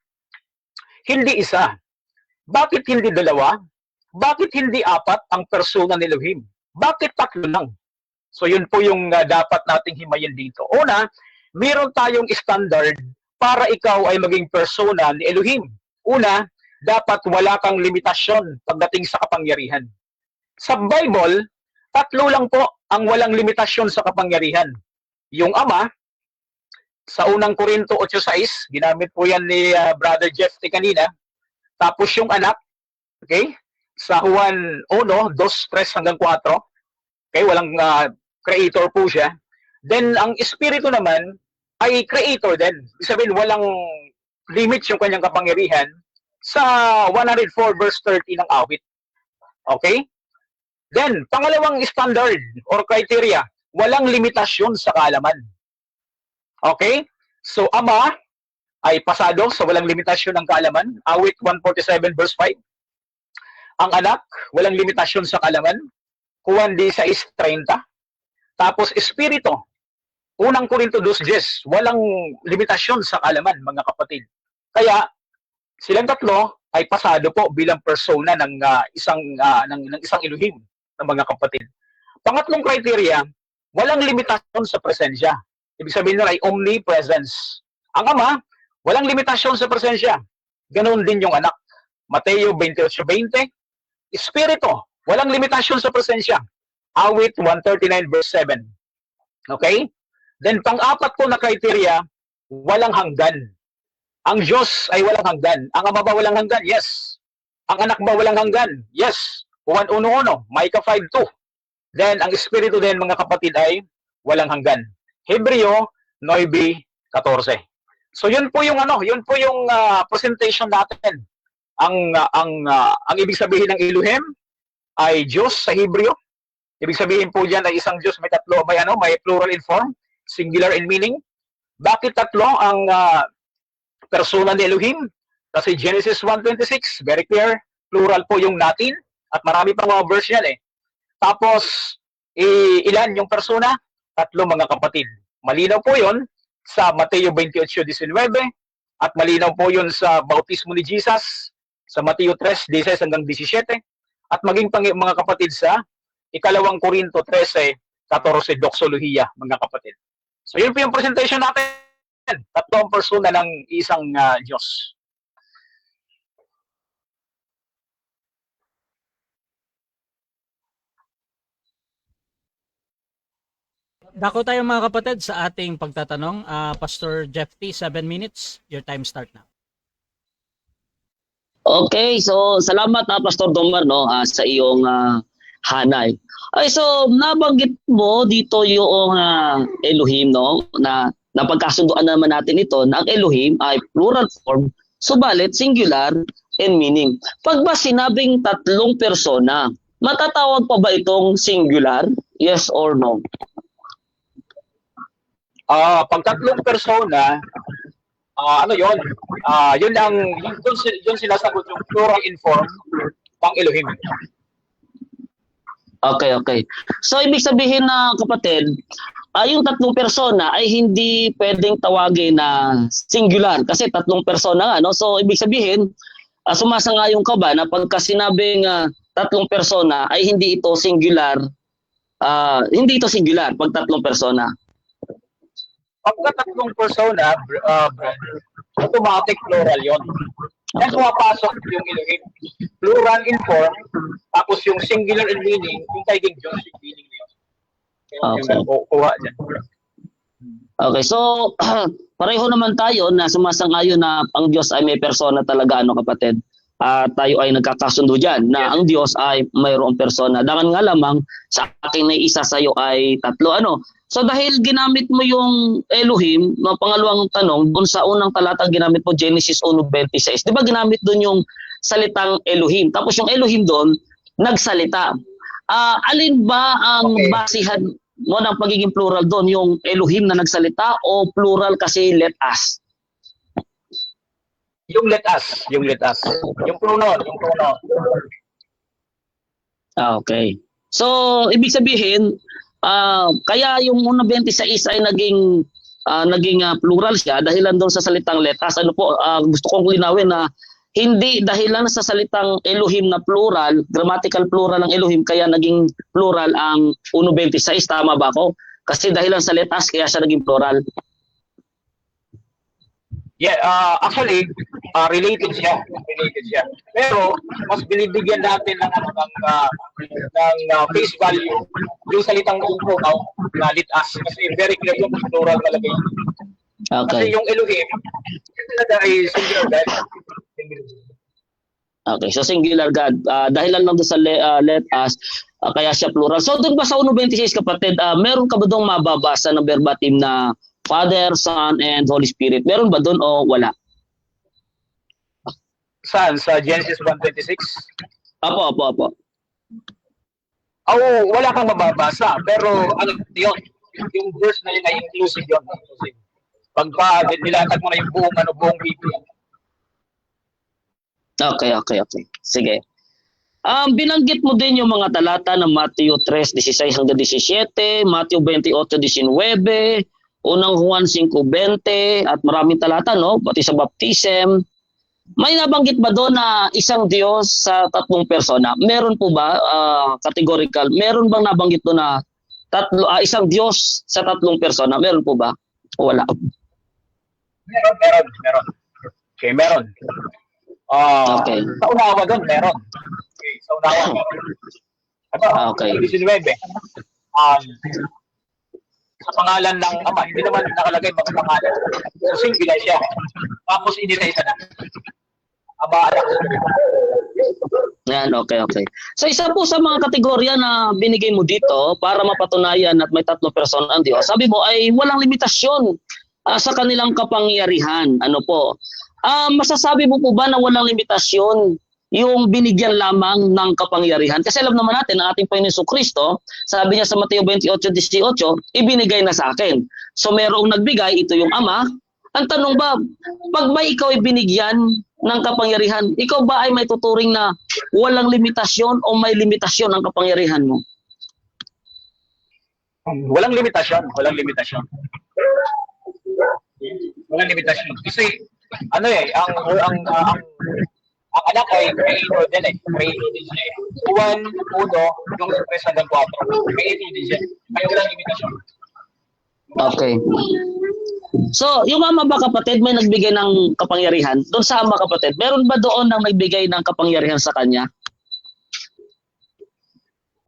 hindi isa? Bakit hindi dalawa? Bakit hindi apat ang persona ni Elohim? Bakit tatlo lang? So yun po yung dapat nating himayin dito. Una, meron tayong standard para ikaw ay maging persona ni Elohim. Una, dapat wala kang limitasyon pagdating sa kapangyarihan. Sa Bible, tatlo lang po ang walang limitasyon sa kapangyarihan. Yung Ama, sa unang Korinto 8:6, ginamit po yan ni Brother Jeff kanina. Tapos yung Anak, okay? Sa Juan 1:2-3-4, okay, walang creator po siya. Then, ang Espiritu naman ay creator din. Ibig sabihin, walang limit yung kanyang kapangyarihan sa 104:30 ng awit. Okay? Then, pangalawang standard or criteria, walang limitasyon sa kaalaman. Okay? So, Ama ay pasado sa walang limitasyon ng kaalaman. Awit 147:5. Ang Anak, walang limitasyon sa kaalaman. Juan 16:30. Tapos, Espiritu, unang Korinto 2:10, walang limitasyon sa kaalaman, mga kapatid. Kaya, silang tatlo ay pasado po bilang persona ng isang Elohim, ng mga kapatid. Pangatlong criteria, walang limitasyon sa presensya. Ibig sabihin nila ay omnipresence. Ang Ama, walang limitasyon sa presensya. Ganoon din yung Anak. Mateo 28:20. Espiritu, walang limitasyon sa presensya. Awit 139:7. Okay? Then pang-apat po na criteria, walang hanggan. Ang Diyos ay walang hanggan. Ang Ama ba walang hanggan? Yes. Ang Anak ba walang hanggan? Yes. Juan 1:1, Micah 5:2. Then ang Espiritu din, mga kapatid, ay walang hanggan. Hebreo 9:14. So yun po yung presentation natin. Ang ibig sabihin ng Elohim ay Diyos sa Hebreo. Ibig sabihin po diyan ay isang Diyos, may tatlo, may plural in form, singular in meaning. Bakit tatlo ang persona ni Elohim? Kasi Genesis 1:26, very clear, plural po yung natin at marami pang mga verse yan eh. Tapos ilan yung persona? Tatlo, mga kapatid. Malinaw po yon sa Mateo 28:19 at malinaw po yon sa bautismo ni Jesus sa Mateo 3:16-17 at maging mga kapatid sa ikalawang Korinto 13:14, doxolohiya, mga kapatid. So yun po yung presentation natin. Tatlo ang persona ng isang Diyos. Dako tayo mga kapatid sa ating pagtatanong. Pastor Jeff T, 7 minutes. Your time start now. Okay, so salamat Pastor Domar sa iyong hanay. Ay, so nabanggit mo dito yung Elohim na napagkasunduan naman natin ito na ang Elohim ay plural form, subalit singular in meaning. Pag ba sinabing tatlong persona, matatawag pa ba itong singular? Yes or no? Pag tatlong persona, yun? Yun sinasagot yung plural in form pang Elohim. Okay. So, ibig sabihin na kapatid, yung tatlong persona ay hindi pwedeng tawagin na singular kasi tatlong persona nga. So, ibig sabihin, sumasangayon ka ba na pagka sinabing tatlong persona ay hindi ito singular, pag tatlong persona? Pagka tatlong persona, automatic plural yon. Yan pumapasok yung Elohim. Plural in form, tapos yung singular in meaning, yung kaging Diyos yung meaning niya. Okay. Kuha dyan. Okay, so pareho naman tayo na sumasang-ayon na ang Diyos ay may persona talaga, kapatid. Tayo ay nagkakasundo dyan na ang Diyos ay mayroong persona. Dangan nga lamang sa akin na isa sa iyo ay tatlo. So dahil ginamit mo yung Elohim, no, pangalawang tanong, doon sa unang talatang ginamit mo, Genesis 1:26, di ba ginamit doon yung salitang Elohim? Tapos yung Elohim doon, nagsalita. Alin ba ang basihan mo ng pagiging plural doon? Yung Elohim na nagsalita o plural kasi let us? Yung let us. Yung pronoun. Okay. So, ibig sabihin, kaya yung 1:26 ay naging plural siya dahilan doon sa salitang let us. Ano po, gusto kong linawin na hindi dahilan sa salitang Elohim na plural, grammatical plural ng Elohim, kaya naging plural ang 1:26. Tama ba ako? Kasi dahilan sa let us, kaya siya naging plural. Yeah, actually, related siya. Pero mas binibigyan natin ng face value yung salitang pronoun na let us, kasi very clear yung plural talaga yun. Okay. Kasi yung Elohim, yun talaga ay singular God. Okay, so singular God. Dahilan lang doon sa let us, kaya siya plural. So doon ba sa 1:26, kapatid, meron ka ba doon mababasa ng verbatim na Father, Son, and Holy Spirit? Meron ba doon o wala? Saan? Sa Genesis 1:26? Apo. Wala kang mababasa. Pero ano yun? Yung verse na yun ay inclusive yun. Pagpa nilatag mo na yung buong Biblia. Okay. Sige. Binanggit mo din yung mga talata ng Matthew 3:16 hanggang 17, Matthew 28:19, unang Juan 5:20 at maraming talata, no? Pati sa baptism. May nabanggit ba doon na isang Diyos sa tatlong persona? Meron po ba, categorical? Meron bang nabanggit doon na isang Diyos sa tatlong persona? Meron po ba? O wala? Meron. Okay, meron. Okay. Sa unawa doon, meron. Okay, sa unawa, meron. Okay. 19, sa pangalan ng Ama, hindi naman nakalagay mga pangalan. So, singular siya. Tapos, inita-isa na. Ama, anak. Yan, okay. So isa po sa mga kategorya na binigay mo dito para mapatunayan at may tatlong persona ang Diyos, sabi mo ay walang limitasyon sa kanilang kapangyarihan. Ano po? Masasabi mo po ba na walang limitasyon yung binigyan lamang ng kapangyarihan? Kasi alam naman natin ang ating Panginoon Jesucristo, sabi niya sa Mateo 28:18, ibinigay na sa akin. So merong nagbigay, ito yung Ama. Ang tanong ba, pag ba ikaw ay binigyan ng kapangyarihan, ikaw ba ay may tuturing na walang limitasyon o may limitasyon ang kapangyarihan mo? Walang limitasyon. Walang limitasyon. Kasi, ang anak ay creator din eh. Creator din siya. 1, 1, yung 3 hanggang 4. Creator din siya. Kaya walang limitasyon. Okay. So, yung Ama ba, kapatid, may nagbigay ng kapangyarihan? Doon sa Ama, kapatid, meron ba doon nang nagbigay ng kapangyarihan sa Kanya?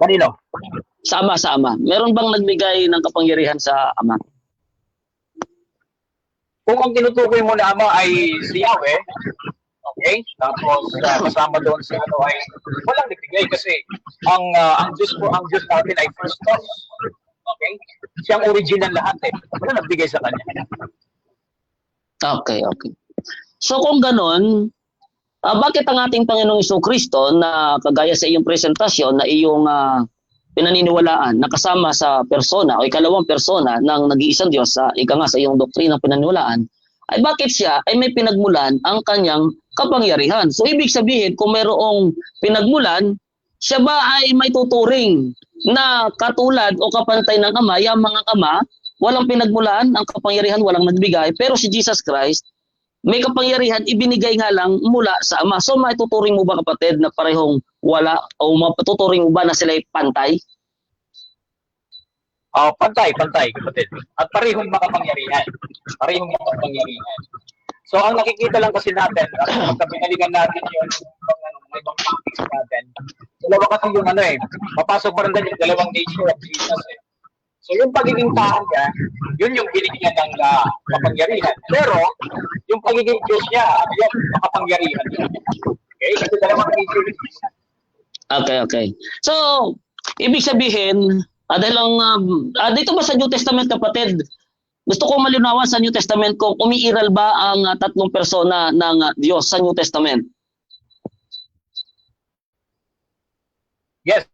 Kanino? Sa Ama. Meron bang nagbigay ng kapangyarihan sa Ama? Kung ang tinutukoy mo na Ama ay si Yahweh, okay? Tapos kasama doon sa ano ay walang nagbigay kasi ang Diyos natin ay first cause. Okay? Siyang original lahat eh. Wala nagbigay sa kanya. Okay. So kung ganon, bakit ang ating Panginoong Jesucristo na kagaya sa iyong presentasyon na iyong pinaniniwalaan na kasama sa persona o ikalawang persona ng nag-iisang Diyos sa sa iyong doktrina pinaniniwalaan, ay bakit siya ay may pinagmulan ang kanyang kapangyarihan? So ibig sabihin, kung mayroong pinagmulan, siya ba ay may tuturing na katulad o kapantay ng Ama, yung mga Ama, walang pinagmulan, ang kapangyarihan walang nagbigay, pero si Jesus Christ, may kapangyarihan, ibinigay nga lang mula sa Ama. So maituturing mo ba, kapatid, na parehong wala, o matuturing mo ba na sila ay pantay? Pantay, kapatid. At parehong makapangyarihan. So ang nakikita lang kasi natin, pagka binalikan natin yung may ibang topics natin, dalawa kasi yung papasok pa rin din yung dalawang nature of Jesus eh. So yung pagiging tao niya, yun yung binigyan ng kapangyarihan. Pero yung pagiging Diyos niya, yung makapangyarihan niya. Okay? Kasi dalawang nature of Jesus. Okay. So, ibig sabihin, Dahil ang, dito ba sa New Testament, kapatid, gusto ko malinawan sa New Testament kung umiiral ba ang tatlong persona ng Diyos sa New Testament. Yes.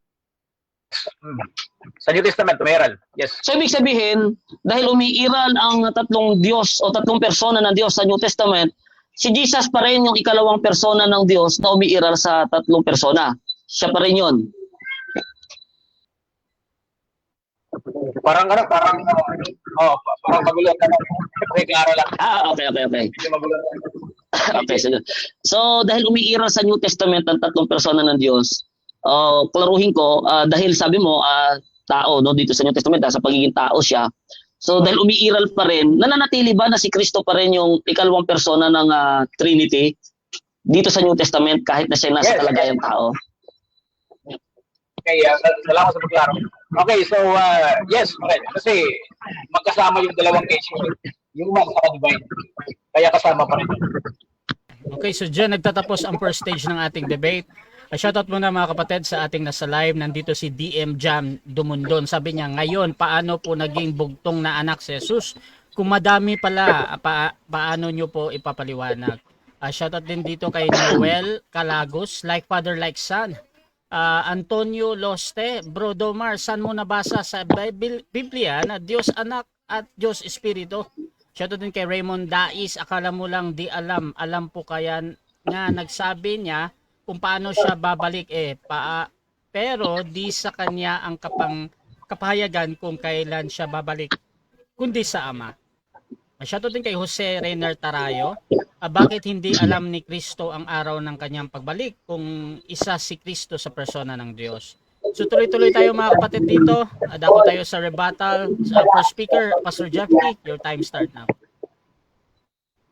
Sa New Testament, meron. Yes. So ibig sabihin, dahil umiiral ang tatlong Diyos o tatlong persona ng Diyos sa New Testament, si Jesus pa rin yung ikalawang persona ng Diyos na umiiral sa tatlong persona. Siya pa rin yun. Parang magulo ka na. Okay, klaro lang. Okay. Hindi magulo. Okay, sige. So dahil umiiral sa New Testament ang tatlong persona ng Diyos, klaruhin ko, dahil sabi mo, tao, no, dito sa New Testament, sa pagiging tao siya. So dahil umiiral pa rin, nananatili ba na si Kristo pa rin yung ikalawang persona ng Trinity dito sa New Testament kahit na siya nasa kalagayang tao? Okay, salamat sa pagklaro. Okay, so yes, okay. Kasi magkasama yung dalawang nature, yung man sa divine. Kaya kasama pa rin. Okay, so dyan nagtatapos ang first stage ng ating debate. Shoutout muna mga kapatid sa ating nasa live. Nandito si DM Jam Dumundon. Sabi niya, ngayon, paano po naging bugtong na anak si Jesus? Kung madami pala, paano nyo po ipapaliwanag? Shoutout din dito kay Noel Calagos, like father, like son. Antonio Loste, Bro Domar, saan mo nabasa sa Biblia na Diyos Anak at Diyos Espiritu? Shoutout din kay Raymond Dais, akala mo lang di alam. Alam po kaya nga nagsabi niya kung paano siya babalik pero di sa kanya ang kapahayagan kung kailan siya babalik, kundi sa Ama. Shoutout din kay Jose Reiner Tarayo. Bakit hindi alam ni Kristo ang araw ng kanyang pagbalik kung isa si Kristo sa persona ng Diyos? So tuloy-tuloy tayo mga kapatid dito. Dako tayo sa rebuttal. First speaker, Pastor Jeffrey, your time start now.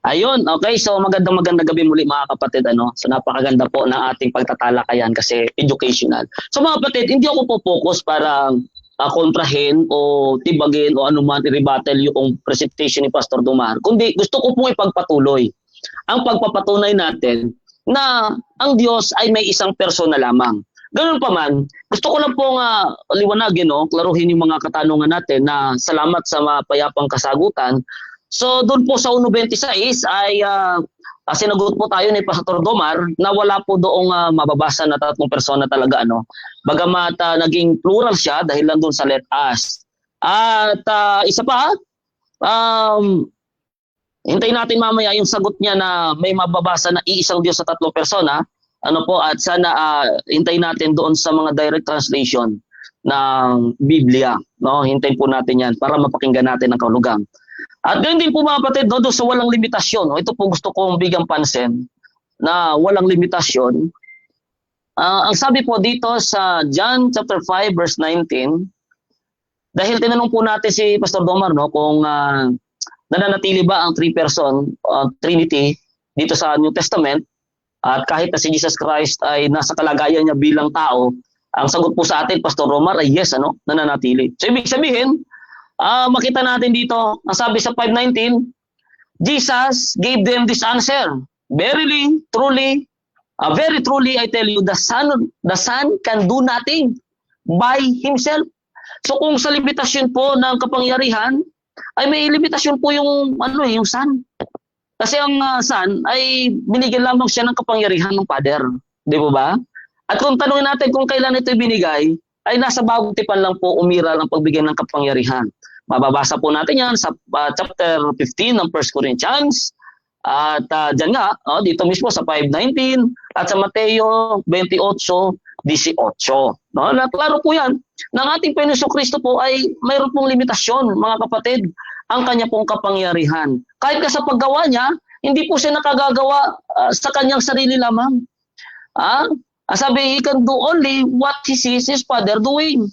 Ayun, okay. So magandang gabi muli mga kapatid. So napakaganda po ng ating pagtatalakayan kasi educational. So mga kapatid, hindi ako po focus para kontrahin o tibagin o anuman i-rebuttal yung presentation ni Pastor Domar. Kundi gusto ko pong ipagpatuloy ang pagpapatunay natin na ang Diyos ay may isang persona lamang. Ganun pa man, gusto ko lang pong liwanagin, klaruhin yung mga katanungan natin na salamat sa mapayapang kasagutan. So doon po sa 1.26 ay sinagot po tayo ni Pastor Domar na wala po doong mababasa na tatlong persona talaga. Bagamat naging plural siya dahil lang doon sa let us. At isa pa, hintayin natin mamaya yung sagot niya na may mababasa na iisang Diyos sa tatlong persona. At sana hintayin natin doon sa mga direct translation ng Biblia. Hintayin po natin yan para mapakinggan natin ang kahulugan. At ganyan din po mga kapatid, doon sa walang limitasyon. Ito po gusto kong bigang pansin na walang limitasyon. Ang sabi po dito sa John chapter 5 verse 19, dahil tinanong po natin si Pastor Domar kung nananatili ba ang three-person Trinity dito sa New Testament, at kahit na si Jesus Christ ay nasa kalagayan niya bilang tao, ang sagot po sa atin, Pastor Domar, ay yes, nananatili. So ibig sabihin, makita natin dito, ang sabi sa 5:19, Jesus gave them this answer, verily, truly, very truly, I tell you, the Son can do nothing by himself. So kung sa limitasyon po ng kapangyarihan, ay may limitasyon po yung yung Son. Kasi ang Son ay binigyan lamang siya ng kapangyarihan ng Father, di ba? At kung tanungin natin kung kailan ito binigay, ay nasa bagong tipan lang po umiral ang pagbigay ng kapangyarihan. Mababasa po natin yan sa chapter 15 ng 1 Corinthians. At dyan nga, dito mismo sa 5:19 at sa Mateo 28:18. Klaro po yan. Ng ating Panginoong Kristo po ay mayroon pong limitasyon, mga kapatid, ang kanya pong kapangyarihan. Kahit ka sa paggawa niya, hindi po siya nakagagawa sa kanyang sarili lamang. Sabi, he can do only what he sees his Father doing.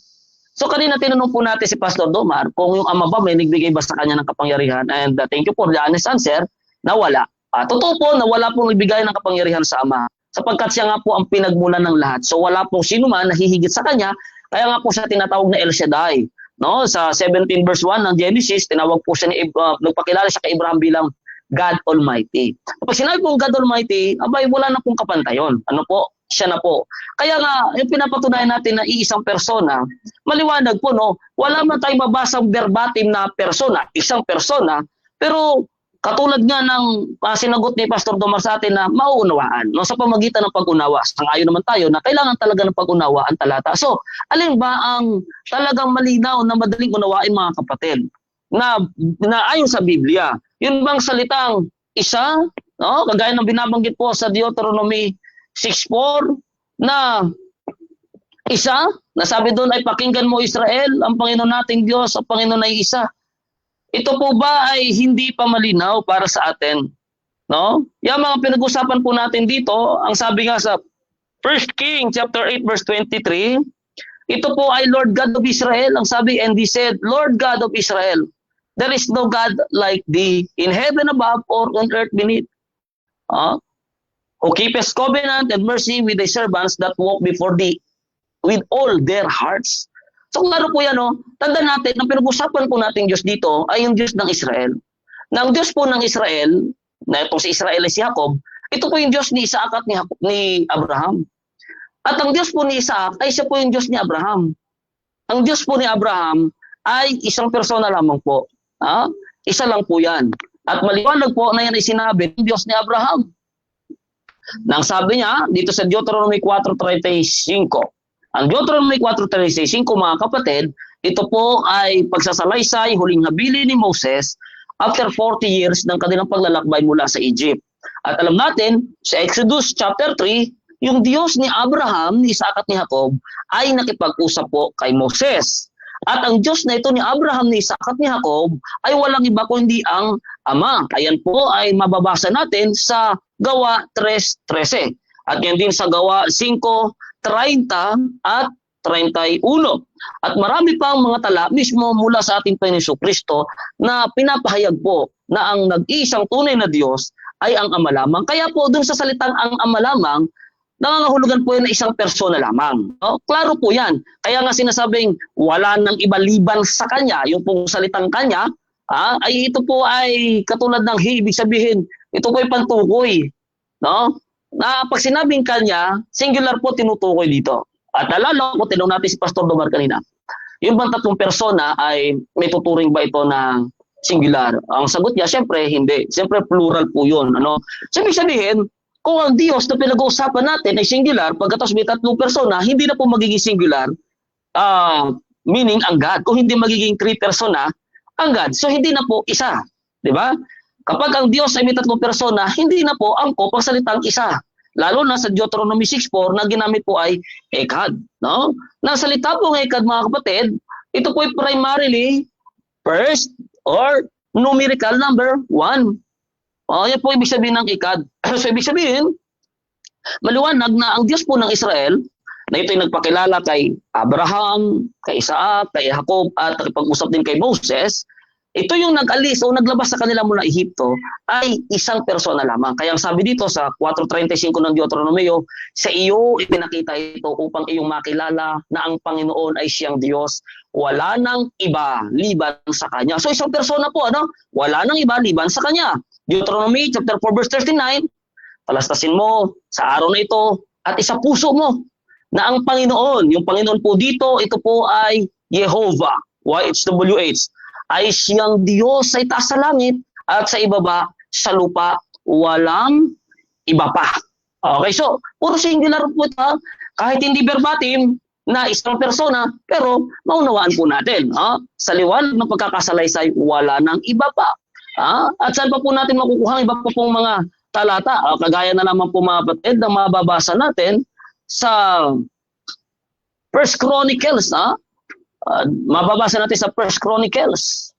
So kanina tinanong po natin si Pastor Domar kung yung Ama ba may nagbigay ba sa kanya ng kapangyarihan, and thank you for the honest answer na wala. Totoo po na wala pong nagbigay ng kapangyarihan sa Ama sapagkat siya nga po ang pinagmulan ng lahat. So wala pong sino man nahihigit sa kanya, kaya nga po siya tinatawag na El Shaddai. Sa 17 verse 1 ng Genesis, tinawag po siya nagpakilala siya kay Abraham bilang God Almighty. Kapag sinabi pong God Almighty, abay wala na pong kapantayon. siya na po. Kaya nga, yung pinapatunayan natin na iisang persona, maliwanag po, no? Wala man tayong mabasang verbatim na persona, isang persona, pero katulad nga ng sinagot ni Pastor Domar sa atin na mauunawaan, no? Sa pamagitan ng pag-unawa. Sangayon naman tayo na kailangan talaga ng pag-unawa ang talata. So, alin ba ang talagang malinaw na madaling unawain, mga kapatid? Na ayon sa Biblia. Yun bang salitang isa, no? Kagaya ng binabanggit po sa Deuteronomy 6:4 na isa, nasabi doon ay pakinggan mo Israel, ang Panginoon nating Diyos, ang Panginoon ay isa. Ito po ba ay hindi pa malinaw para sa atin? No? Yung mga pinag-usapan po natin dito, ang sabi nga sa 1 King chapter 8 verse 23, ito po ay Lord God of Israel. Ang sabi, and he said, Lord God of Israel, there is no God like thee in heaven above or on earth beneath. Who keepeth covenant and mercy with thy servants that walk before thee with all their hearts. So kung ano po yan, no? Tanda natin, ang pinag-usapan po natin Diyos dito ay yung Diyos ng Israel. Na ang Diyos po ng Israel, na itong si Israel ay si Jacob, ito po yung Diyos ni Isaac at ni Abraham. At ang Diyos po ni Isaac ay siya po yung Diyos ni Abraham. Ang Diyos po ni Abraham ay isang persona lamang po. Isa lang po yan. At maliwanag po na yan ay sinabi ng Diyos ni Abraham. Nang sabi niya dito sa Deuteronomy 4:35. Ang Deuteronomy 4:35, mga kapatid, ito po ay pagsasalaysay, huling habili ni Moses after 40 years ng kanilang paglalakbay mula sa Egypt. At alam natin, sa Exodus chapter 3, yung Diyos ni Abraham, ni Isaac at ni Jacob ay nakipag-usap po kay Moses. At ang Diyos na ito ni Abraham, ni Isaac at ni Jacob ay walang iba kundi ang Ama. Ayan po ay mababasa natin sa Gawa 3:13. At yan din sa Gawa 5:30 at 31. At marami pang mga tala mismo mula sa ating Panginoon Kristo na pinapahayag po na ang nag-iisang tunay na Diyos ay ang Ama lamang. Kaya po dun sa salitang ang Ama lamang, nangangahulugan po yan na isang persona lamang. No? Klaro po yan. Kaya nga sinasabing wala nang iba liban sa Kanya, yung pong salitang Kanya, ay ito po ay katulad ng ibig sabihin, ito po ay pantukoy. No? Na pag sinabing Kanya, singular po tinutukoy dito. At nalala ko, tinanong natin si Pastor Domar kanina, yung bang tatlong persona ay may tuturing ba ito na singular? Ang sagot niya, siyempre hindi. Siyempre plural po yun. Ano? So, ibig sabihin, kung ang Diyos na pinag-uusapan natin ay singular, pagkatapos may tatlong persona, hindi na po magiging singular, meaning ang God. Kung hindi magiging three persona, ang God. So, hindi na po isa. Di ba? Kapag ang Diyos ay may tatlong persona, hindi na po angkop ang salitang isa. Lalo na sa Deuteronomy 6:4 na ginamit po ay ekad. No? Na salita po ng ekad, mga kapatid, ito po ay primarily first or numerical number 1. Yan po ibig sabihin ng ekad. So ibig sabihin, maliwanag na ang Diyos po ng Israel, na ito ay nagpakilala kay Abraham, kay Isaac, kay Jacob, at nakipag-usap din kay Moses, ito yung nag-alis o naglabas sa kanila mula Ehipto ay isang persona lamang. Kaya ang sabi dito sa 4:35 ng Deuteronomio, sa iyo ipinakita ito upang iyong makilala na ang Panginoon ay siyang Diyos. Wala nang iba liban sa Kanya. So isang persona po, ano? Wala nang iba liban sa Kanya. Deuteronomy chapter 4 verse 39, palastasin mo sa araw na ito at isa puso mo na ang Panginoon, yung Panginoon po dito, ito po ay Jehovah, YHWH, ay siyang Diyos sa itaas sa langit at sa ibaba sa lupa, walang iba pa. Okay, so puro singular po ito, kahit hindi verbatim na isang persona, pero maunawaan po natin. Sa liwanag ng pagkakasalaysay, wala nang iba pa. At saan pa po natin makukuha iba pa pong mga talata? Kagaya na naman po, mga kapatid, na mababasa natin sa 1 Chronicles, mababasa natin sa 1 Chronicles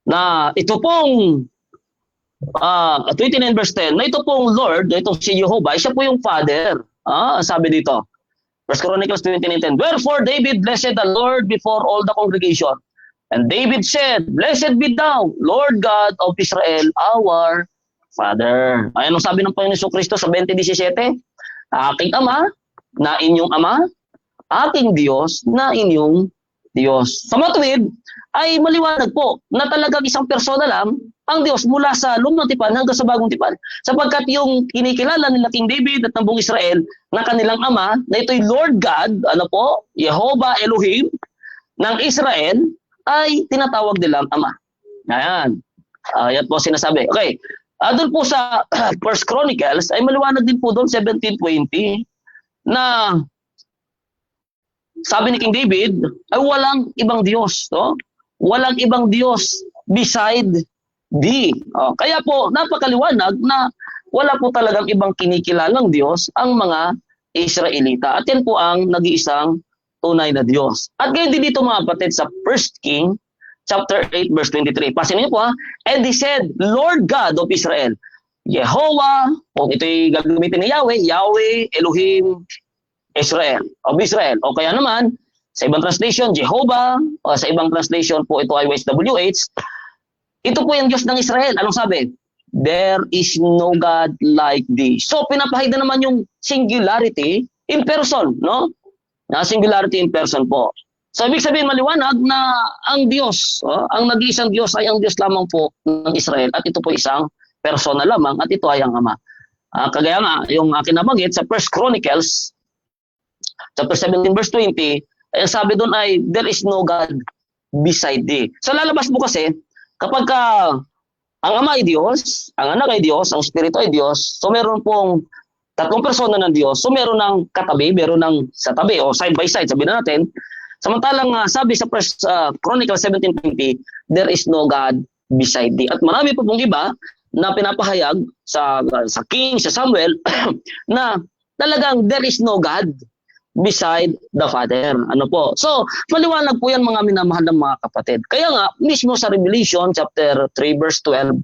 na ito pong 29 verse 10, na ito pong Lord, ito si Jehovah, siya po yung Father. Sabi dito, 1 Chronicles 29:10, wherefore David blessed the Lord before all the congregation. And David said, blessed be thou, Lord God of Israel, our Father. Ayan ang sabi ng Panginoon Kristo sa 20:17, aking Ama, na inyong Ama, aking Diyos, na inyong Diyos. Sa matuwid, ay maliwanag po na talagang isang persona lang ang Diyos mula sa lumang tipan hanggang sa bagong tipan. Sapagkat yung kinikilala nila King David at ng buong Israel na kanilang ama, na ito'y Lord God, Jehovah Elohim ng Israel, ay tinatawag nilang ama. Ayan. Yan po sinasabi. Okay. Doon po sa First Chronicles, ay maliwanag din po doon, 17:20, na sabi ni King David, ay walang ibang Diyos. No? Walang ibang Diyos beside thee. Kaya po, napakaliwanag na wala po talagang ibang kinikilalang Diyos ang mga Israelita. At yan po ang nag-iisang tunay na Diyos. At ngayon din dito mga kapatid sa 1 King chapter 8 verse 23. Pasin niyo po And he said, Lord God of Israel, Jehovah, kung ito'y gagamitin ni Yahweh, Yahweh, Elohim, Israel, of Israel. O kaya naman, sa ibang translation, Jehovah, o sa ibang translation po ito ay YSWH, ito po yung Diyos ng Israel. Anong sabi? There is no God like thee. So, pinapahid na naman yung singularity in person, no? Singularity in person po. So, ibig sabihin maliwanag na ang Diyos, ang nag-iisang Diyos ay ang Diyos lamang po ng Israel at ito po isang persona lamang at ito ay ang Ama. Kagaya nga, yung akin nabanggit sa 1 Chronicles, chapter 17 verse 20, sabi doon ay, there is no God beside thee. So lalabas mo kasi, kapag ang Ama ay Diyos, ang Anak ay Diyos, ang Espiritu ay Diyos, so meron pong tatlong persona ng Diyos, so meron ng katabi, meron ng sa tabi, o side by side, sabihin natin. Samantalang sabi sa 1 Chronicles 17:20, there is no God beside thee. At marami pa pong iba na pinapahayag sa King, sa Samuel, na talagang there is no God beside the Father. So, maliwanag po yan mga minamahal ng mga kapatid. Kaya nga, mismo sa Revelation chapter 3 verse 12,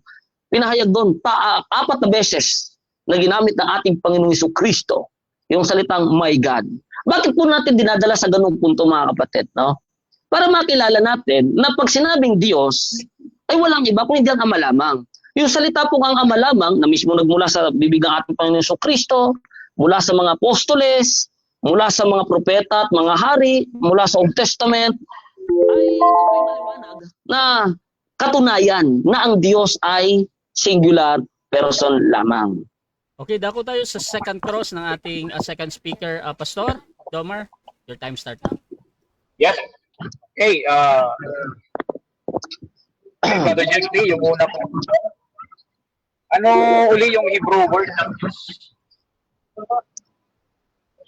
pinahayag doon, 4 na beses na ginamit ng ating Panginoong Jesucristo yung salitang my God. Bakit po natin dinadala sa ganung punto mga kapatid? No? Para makilala natin na pag sinabing Diyos, ay walang iba kung hindi ang Ama lamang. Yung salita pong ang Ama lamang, na mismo nagmula sa bibig ng ating Panginoong Jesucristo, mula sa mga apostoles, mula sa mga propeta at mga hari, mula sa Old Testament, ay maliwanag na katunayan na ang Diyos ay singular person lamang. Okay, dako tayo sa second cross ng ating second speaker, Pastor Domar. Your time start now. Yes. Okay, Brother Jeffrey, yung una po. Ano uli yung Hebrew word ng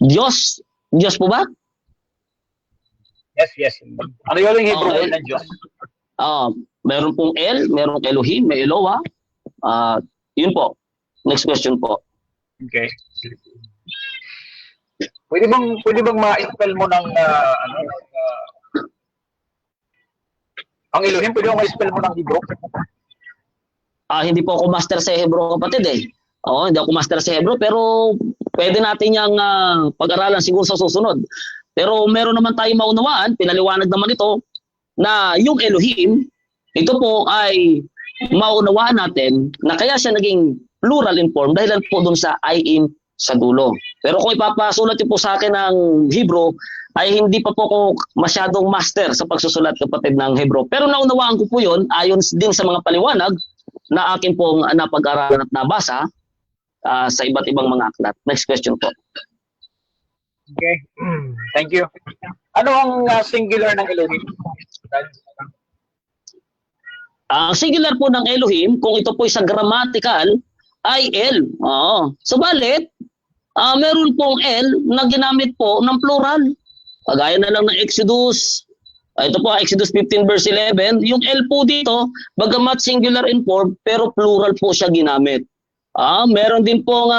Diyos? Diyos po ba? Yes. Ano yung Hebrew word ng Diyos? Meron pong El, meron Elohim, may Eloah. Yun po. Next question po. Okay. Pwede bang ma-spell mo ng ang Elohim, pwede bang ma-spell mo ng Hebrew? Hindi po ako master sa Hebrew kapatid eh. Hindi ako master sa Hebrew pero pwede natin yang pag-aralan siguro sa susunod. Pero meron naman tayong maunawaan, pinaliwanag naman ito, na yung Elohim, ito po ay maunawaan natin na kaya siya naging plural in form dahil po dun sa I-in sa dulo. Pero kung ipapasulat niyo po sa akin ng Hebrew, ay hindi pa po ako masyadong master sa pagsusulat kapatid ng Hebrew. Pero naunawaan ko po yun ayon din sa mga paliwanag na akin pong napag-aralan at nabasa sa iba't ibang mga aklat. Next question po. Okay. Thank you. Ano ang singular ng Elohim? Ang singular po ng Elohim, kung ito po sa grammatical, ay El. Subalit, meron pong El na ginamit po ng plural. Kagaya na lang ng Exodus. Ito po, Exodus 15 verse 11. Yung El po dito, bagamat singular in form, pero plural po siya ginamit. Meron din pong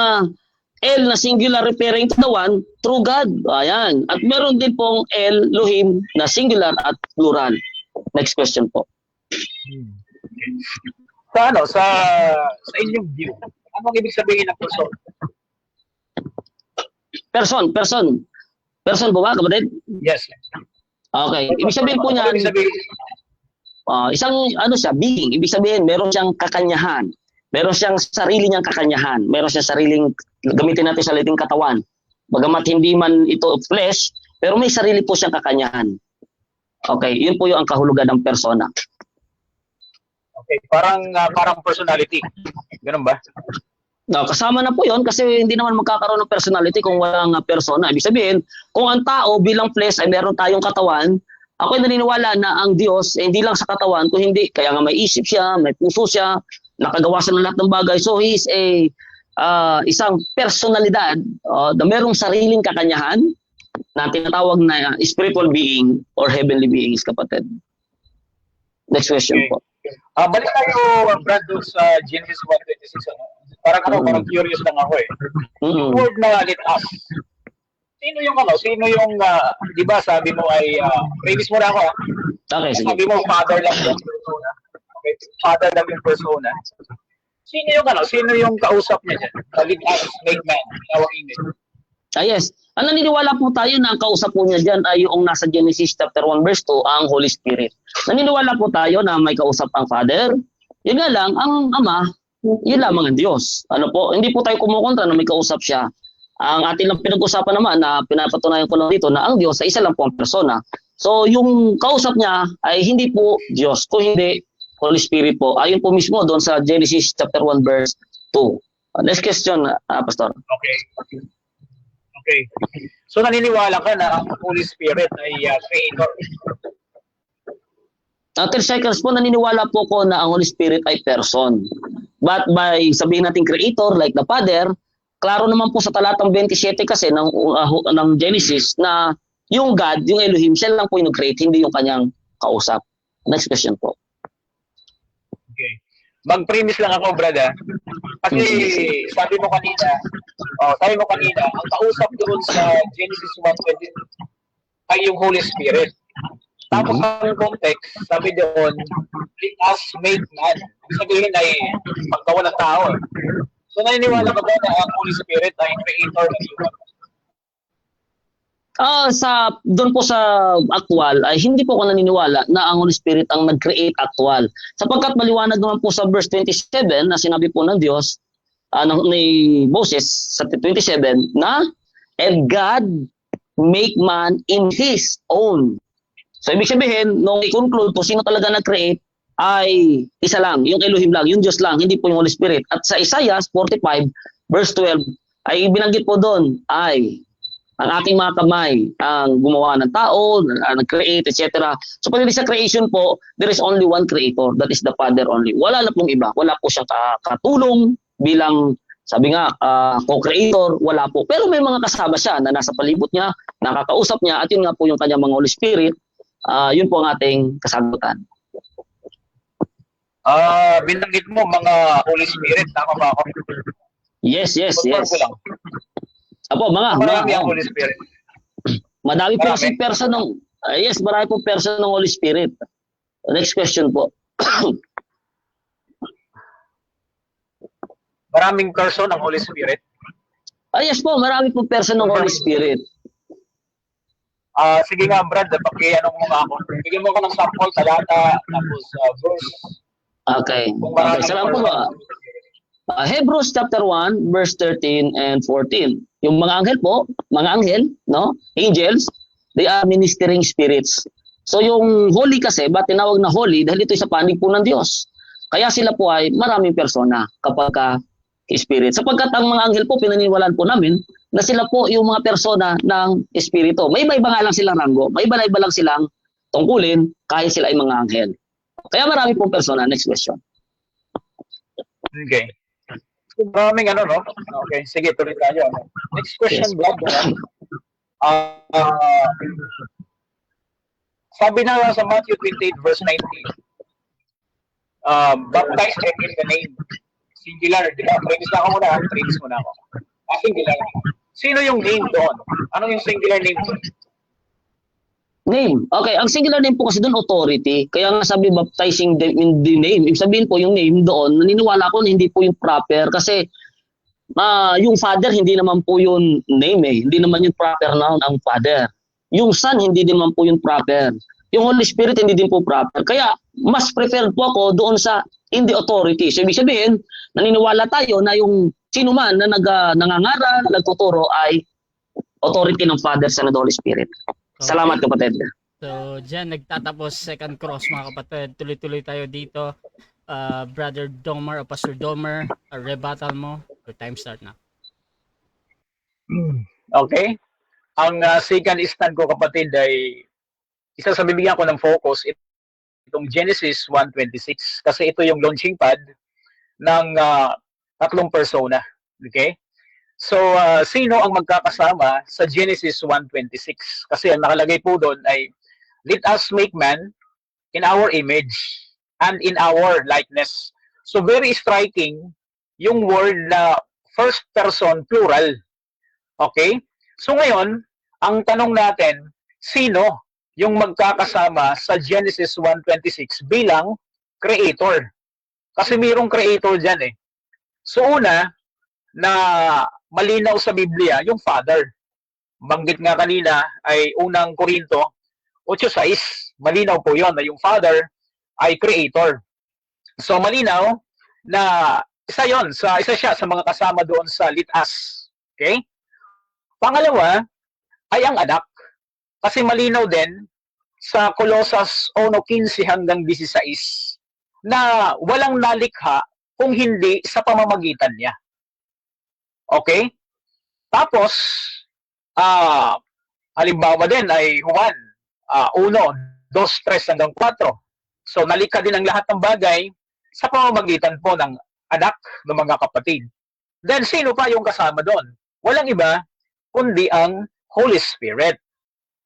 El na singular referring to the one, true God. Ayan. At meron din pong Elohim na singular at plural. Next question po. Sa inyong view, anong ibig sabihin ng person? Person po ba, kapatid? Yes. Okay. Ibig sabihin po niyan, isang being. Ibig sabihin, meron siyang kakanyahan. Meron siyang sarili niyang kakanyahan. Meron siyang sariling, gamitin natin sa salitang katawan. Bagamat hindi man ito flesh, pero may sarili po siyang kakanyahan. Okay, yun po yung ang kahulugan ng persona. Okay, parang personality. Ganun ba? No, kasama na po 'yon kasi hindi naman magkakaroon ng personality kung walang persona. Ibig sabihin, kung ang tao bilang flesh ay meron tayong katawan, ako ay naniniwala na ang Diyos hindi lang sa katawan, kung hindi kaya nga may isip siya, may puso siya, nakagawa siya ng lahat ng bagay. So he is a isang personalidad na merong sariling kakanyahan na tinatawag na spiritual being or heavenly beings, kapatid. Next question Okay. po. Balik tayo, Brad, doon sa Genesis 1:26. Parang curious lang ako eh. Mm-mm. Word na let us. Sino yung, di ba sabi mo ay, previous mo na ako, Okay, sige. sabi mo, father lang yung persona. Okay, father lang yung persona. Sino yung kausap niya dyan? Let us make man in our image. Yes. Naniniwala po tayo na ang kausap po niya dyan ay yung nasa Genesis chapter 1 verse 2, ang Holy Spirit. Naniniwala po tayo na may kausap ang Father. Yun nga lang, ang Ama, yun lamang ang Diyos. Ano po, hindi po tayo kumukontra na may kausap siya. Ang ating lang pinag-usapan naman na pinapatunayan ko lang dito na ang Diyos ay isa lang po ang persona. So yung kausap niya ay hindi po Diyos, kung hindi Holy Spirit po. Ayun po mismo doon sa Genesis chapter 1 verse 2. Next question, Pastor. Okay. So naniniwala ka na ang Holy Spirit ay creator. 10 seconds po, naniniwala po ko na ang Holy Spirit ay person. But by sabihin natin creator like the Father, klaro naman po sa talatang 27 kasi ng Genesis na yung God, yung Elohim, siya lang po yung create, hindi yung kanyang kausap. Next question po. Okay. Mag-premise lang ako, Brad. Kasi sabi mo kanina, ang kausap doon sa Genesis 1:20 ay yung Holy Spirit. Tapos ang context, sabi doon, let us make man. Ibig sabihin ay paggawa ng tao. So naniniwala ka ba na ang Holy Spirit ay creator ng human? Doon po sa actual ay hindi po ako naniniwala na ang Holy Spirit ang nag-create actual. Sapagkat maliwanag naman po sa verse 27 na sinabi po ng Diyos ni Moses sa 27 na and God make man in His own. So ibig sabihin, nung i-conclude po sino talaga nag-create ay isa lang, yung Elohim lang, yung Diyos lang, hindi po yung Holy Spirit. At sa Isaiah 45 verse 12 ay binanggit po doon ay ang ating mga kamay ang gumawa ng tao, nag-create, etc. So pag sa creation po, there is only one creator, that is the Father only. Wala na pong iba, wala po siyang katulong bilang, sabi nga, co-creator, wala po. Pero may mga kasama siya na nasa palibot niya, nakakausap niya, at yun nga po yung kanyang mga Holy Spirit, yun po ang ating kasagutan. Binanggit mo mga Holy Spirit, tama ba ako? Yes. Confirm ko lang. Apo, Marami ang Holy Spirit. Madami po Marami. kasi person ng marami po person ng Holy Spirit. Next question po. Maraming person ang Holy Spirit. Yes po, marami po person ng Holy Spirit. Sige nga, Brad, paki-ano mo nga ako. Bigyan mo ako ng sample, talata, tapos verse. Okay. Kung Okay, maraming salamat po. person. Hebrews chapter 1 verse 13 and 14. Yung mga anghel po, mga anghel, no? Angels, they are ministering spirits. So yung holy kasi, ba't tinawag na holy? Dahil ito sa panig po ng Diyos. Kaya sila po ay maraming persona kapag spirit. Sapagkat ang mga anghel po, pinaniniwalaan po namin na sila po yung mga persona ng espiritu. May iba-iba nga lang silang ranggo, may iba-iba lang silang tungkulin kahit sila ay mga anghel. Kaya marami pong persona. Next question. Okay. Maraming no? Okay, sige, tuloy tayo. Next question, Yes. Brad. Sabi na lang sa Matthew 28 verse 19, baptize them in the name. Singular, di ba? Premise na ako muna. Singular. Sino yung name doon? Ano yung singular name doon? Name. Okay, ang singular name po kasi doon authority. Kaya nga sabi baptizing them in the name. Ibig sabihin po yung name doon, naniniwala ko na hindi po yung proper kasi yung father hindi naman po yung name eh. Hindi naman yung proper noun ang father. Yung son hindi din naman po yung proper. Yung Holy Spirit hindi din po proper. Kaya mas preferred po ako doon sa in the authority. So ibig sabihin, naniniwala tayo na yung sino man na nangangaral, nagtuturo ay authority ng Father, Son, and Holy Spirit. Salamat, kapatid. So, dyan nagtatapos second cross mga kapatid. Tuloy-tuloy tayo dito. Brother Domer o Pastor Domer, rebuttal mo. Your time start na. Okay? Ang second stand ko, kapatid, ay isa sa bibigyan ko ng focus itong Genesis 1:26 kasi ito yung launching pad ng tatlong persona. Okay? So, sino ang magkakasama sa Genesis 1:26? Kasi ang nakalagay po doon ay, let us make man in our image and in our likeness. So, very striking yung word na first person plural. Okay? So, ngayon, ang tanong natin, sino yung magkakasama sa Genesis 1:26 bilang creator? Kasi mayroong creator dyan eh. So, una, na malinaw sa Biblia, yung Father. Banggit nga kanina ay unang Korinto 8:6. Malinaw po yon na yung Father ay creator. So malinaw na isa siya sa mga kasama doon sa let us. Okay? Pangalawa ay ang anak. Kasi malinaw din sa Colosas 1:15 hanggang 16 na walang nalikha kung hindi sa pamamagitan niya. Okay? Tapos, halimbawa din ay Juan 1, 2, 3 hanggang 4. So, nalikha din ang lahat ng bagay sa pamamagitan po ng anak ng mga kapatid. Then, sino pa yung kasama doon? Walang iba, kundi ang Holy Spirit.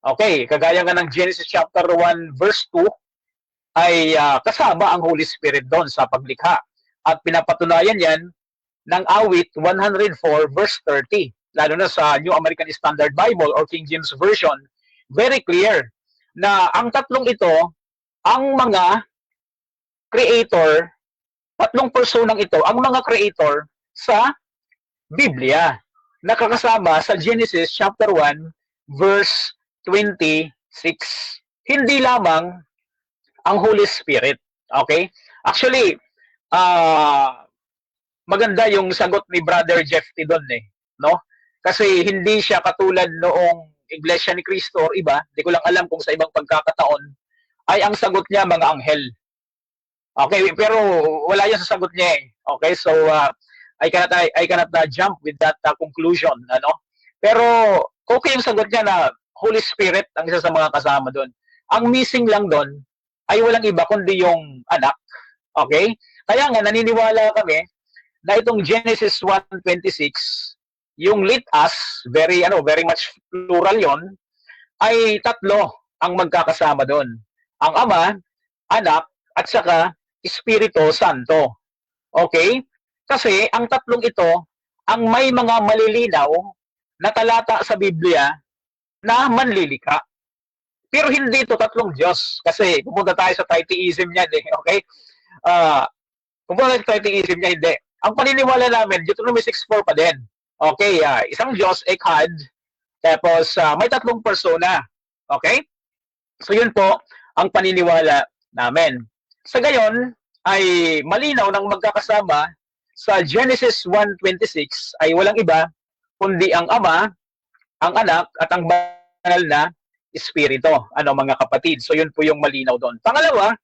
Okay, kagaya nga ng Genesis chapter 1 verse 2, ay kasama ang Holy Spirit doon sa paglikha. At pinapatunayan yan ng awit 104 verse 30, lalo na sa New American Standard Bible or King James Version, very clear na ang tatlong ito, ang mga creator, tatlong personang ito, ang mga creator sa Biblia, nakakasama sa Genesis chapter 1 verse 26. Hindi lamang ang Holy Spirit. Okay? Actually, maganda yung sagot ni Brother Jeff doon eh, no? Kasi hindi siya katulad noong Iglesia ni Cristo or iba, hindi ko lang alam kung sa ibang pagkakataon, ay ang sagot niya mga anghel. Okay, pero wala yan sa sagot niya eh. Okay, so I cannot jump with that conclusion, ano? Pero okay yung sagot niya na Holy Spirit ang isa sa mga kasama doon. Ang missing lang doon ay walang iba kundi yung anak. Okay? Kaya nga naniniwala kami na itong Genesis 1:26, yung let us, very much plural yon, ay tatlo ang magkakasama doon. Ang Ama, Anak, at saka Espiritu Santo. Okay? Kasi ang tatlong ito, ang may mga malilinaw na talata sa Biblia na manlilika. Pero hindi ito tatlong Diyos. Kasi pupunta tayo sa tritheism niyan eh. Okay? Pupunta tayo sa tritheism niya, hindi. Ang paniniwala namin, Deuteronomy 6:4 pa din. Okay, isang Diyos, Echad, tapos may tatlong persona. Okay? So yun po ang paniniwala namin. Sa gayon, ay malinaw ng magkakasama sa Genesis 1:26 ay walang iba kundi ang Ama, ang Anak, at ang banal na Espiritu. Ano mga kapatid? So yun po yung malinaw doon. Pangalawa,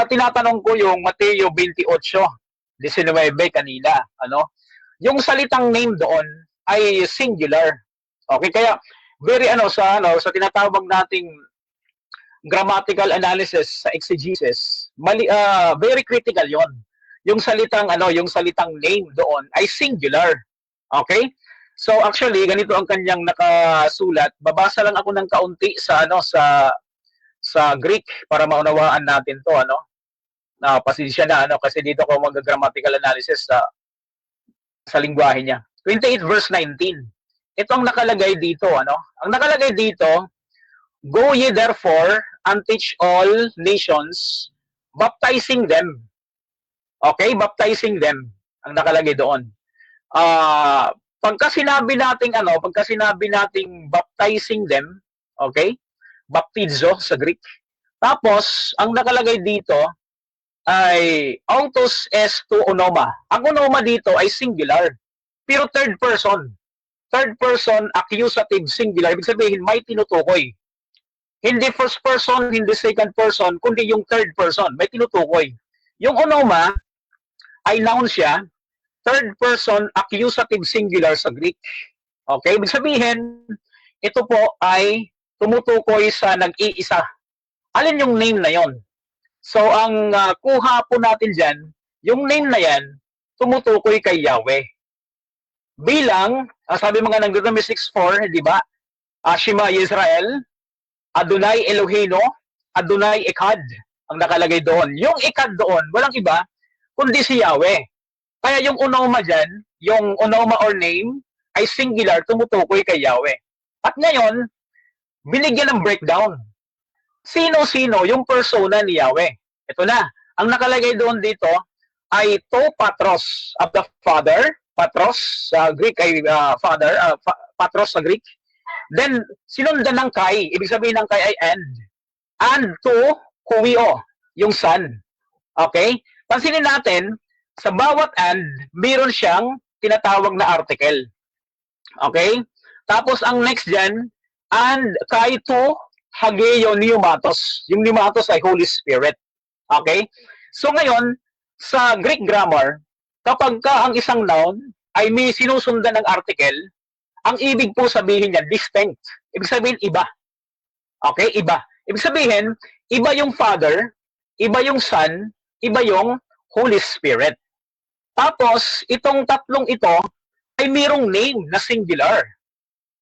tinatanong ko yung Mateo 28:19 kanina, ano? Yung salitang name doon ay singular. Okay, kaya very sa tinatawag nating grammatical analysis sa exegesis, very critical 'yon. Yung salitang name doon ay singular. Okay? So actually ganito ang kanyang nakasulat. Babasa lang ako ng kaunti sa Greek para maunawaan natin 'to, ano? Na pasensya na kasi dito ko mag-grammatical analysis sa lingwahe niya. 28 verse 19. Ito ang nakalagay dito, ano? Ang nakalagay dito, go ye therefore and teach all nations, baptizing them. Okay, baptizing them ang nakalagay doon. Pagka sinabi nating baptizing them, okay? Baptizo sa Greek. Tapos ang nakalagay dito ay autos esto onoma. Ang onoma dito ay singular, pero third person. Third person accusative singular, ibig sabihin may tinutukoy. Hindi first person, hindi second person, kundi yung third person, may tinutukoy. Yung onoma ay noun siya, third person accusative singular sa Greek. Okay, ibig sabihin, ito po ay tumutukoy sa nag-iisa. Alin yung name na yon? So, ang kuha po natin dyan, yung name na yan, tumutukoy kay Yahweh. Bilang, sabi mga ng Deuteronomy 6:4, di ba? Shema Yisrael, Adonai Elohino, Adonai Echad, ang nakalagay doon. Yung Echad doon, walang iba, kundi si Yahweh. Kaya yung onoma dyan, yung onoma or name, ay singular, tumutukoy kay Yahweh. At ngayon, binigyan ng breakdown. Sino-sino yung persona ni Yahweh? Ito na. Ang nakalagay doon dito ay to patros of the Father. Patros sa Greek ay Father. Patros sa Greek. Then, sinundan ng kai. Ibig sabihin ng kai ay and. And to huio, yung Son. Okay? Pansinin natin, sa bawat and, mayroon siyang tinatawag na article. Okay? Tapos, ang next dyan, and kai to hageo pneumatos. Yung pneumatos ay Holy Spirit. Okay? So ngayon, sa Greek grammar, kapag ka ang isang noun ay may sinusundan ng article, ang ibig po sabihin niya, distinct. Ibig sabihin, iba. Okay? Iba. Ibig sabihin, iba yung Father, iba yung Son, iba yung Holy Spirit. Tapos, itong tatlong ito ay mayroong name na singular.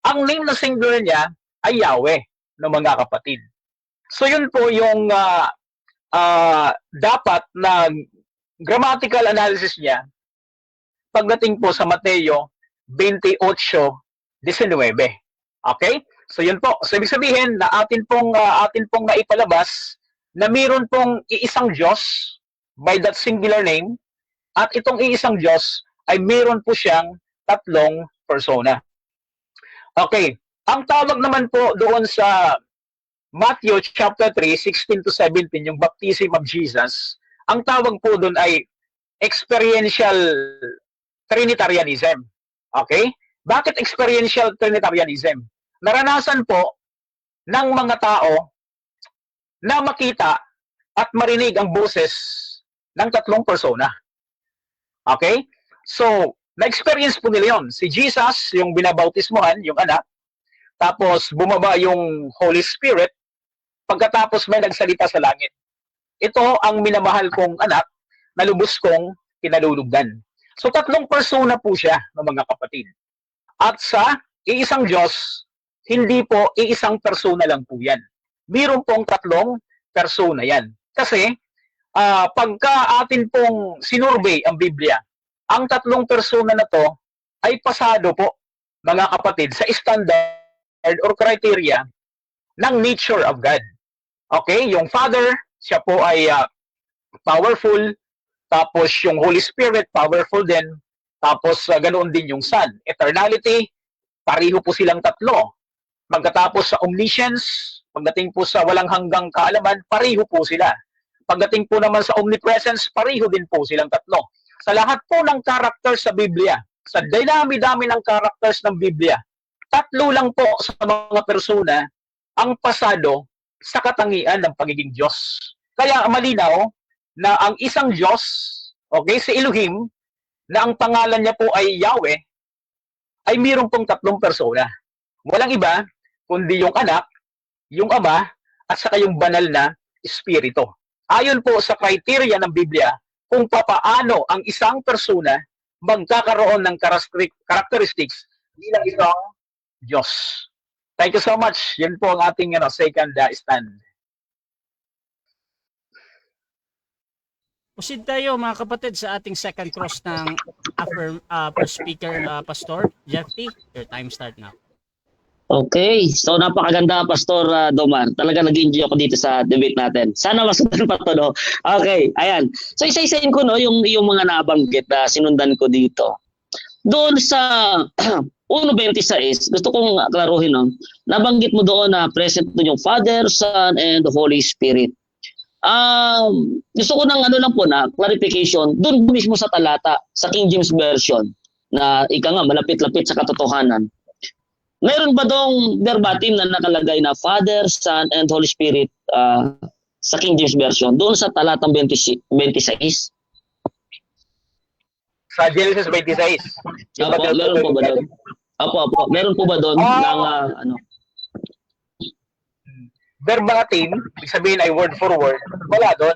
Ang name na singular niya ay Yahweh, ng mga kapatid. So yun po yung dapat na grammatical analysis niya pagdating po sa Mateo 28:19. Okay? So yun po. So ibig sabihin na atin pong naipalabas na mayroon pong iisang Diyos by that singular name, at itong iisang Diyos ay mayroon po siyang tatlong persona. Okay. Ang tawag naman po doon sa Matthew chapter 3, 16-17, yung baptism of Jesus, ang tawag po doon ay experiential Trinitarianism. Okay? Bakit experiential Trinitarianism? Naranasan po ng mga tao na makita at marinig ang boses ng tatlong persona. Okay? So, na-experience po nila yun. Si Jesus, yung binabautismohan, yung anak, tapos bumaba yung Holy Spirit, pagkatapos may nagsalita sa langit. Ito ang minamahal kong anak na lubos kong kinalulugdan. So tatlong persona po siya ng mga kapatid. At sa iisang Diyos, hindi po iisang persona lang po yan. Mayroon pong tatlong persona yan. Kasi pagka atin pong sinurvey ang Biblia, ang tatlong persona na to ay pasado po, mga kapatid, sa standard or criteria ng nature of God. Okay? Yung Father, siya po ay powerful. Tapos yung Holy Spirit, powerful din. Tapos ganoon din yung Son. Eternality, pareho po silang tatlo. Pagkatapos sa omniscience, pagdating po sa walang hanggang kaalaman, pareho po sila. Pagdating po naman sa omnipresence, pareho din po silang tatlo. Sa lahat po ng characters sa Biblia, sa dami-dami ng characters ng Biblia, tatlo lang po sa mga persona ang pasado sa katangian ng pagiging Diyos. Kaya malinaw na ang isang Diyos, okay, si Elohim, na ang pangalan niya po ay Yahweh, ay mayroon pong tatlong persona. Walang iba, kundi yung anak, yung ama, at saka yung banal na espiritu. Ayon po sa criteria ng Biblia, kung papaano ang isang persona magkakaroon ng characteristics bilang isang Diyos. Thank you so much. Yan po ang ating second stand. Proceed tayo mga kapatid sa ating second cross ng first speaker, Pastor Jeff T. Your time start now. Okay, so napakaganda, Pastor Domar. Talaga nag-enjoy ako dito sa debate natin. Sana masundan pa to, no? Okay, ayan. So isa-isahin ko, no, yung mga nabanggit na sinundan ko dito. Doon sa 1:26, gusto kong klaruhin, no? Nabanggit mo doon na present doon yung Father, Son, and the Holy Spirit. Gusto ko ng clarification doon mismo sa talata, sa King James Version, na malapit-lapit sa katotohanan. Meron ba dong verbatim na nakalagay na Father, Son, and Holy Spirit sa King James Version, doon sa talatang 26. Sa Genesis 26. Yung Opo, meron po ba doon? Opo. Meron po ba doon ng ano? Verbatim, ibig sabihin ay word for word, wala doon.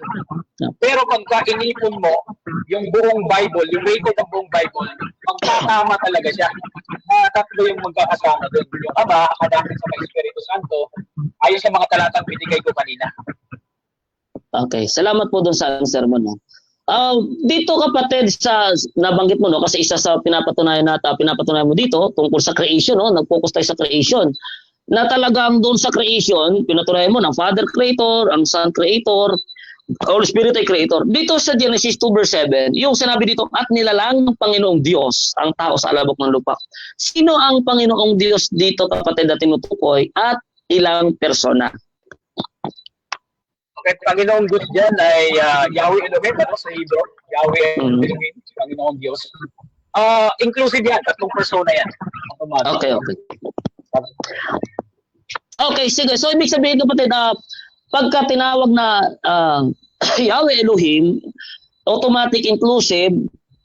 Pero pagka inipon mo yung buong Bible, yung record ng buong Bible, magkakama talaga siya. Tatlo yung magkakasama doon. Yung Ama, Anak, sa Espiritu Santo, ayon sa mga talatang binigay ko kanina. Okay, salamat po doon sa sermon. No? Dito kapatid sa nabanggit mo no kasi isa sa pinapatunayan mo dito tungkol sa creation no, nag-focus tayo sa creation. Na talagang doon sa creation, pinatunayan mo ng Father Creator, ang Son Creator, Holy Spirit ay Creator. Dito sa Genesis 2 verse 7, yung sinabi dito, at nilalang ng Panginoong Diyos ang tao sa alabok ng lupa. Sino ang Panginoong Diyos dito kapatid na tinutukoy at ilang persona? Okay, Panginoong Diyos dyan ay Yahweh Elohim, sa Hebrew, Yahweh Elohim, Panginoong Diyos. Inclusive yan, tatlong persona yan. Okay. Okay, sige. So, ibig sabihin kapatid, pagka tinawag na Yahweh Elohim, automatic inclusive,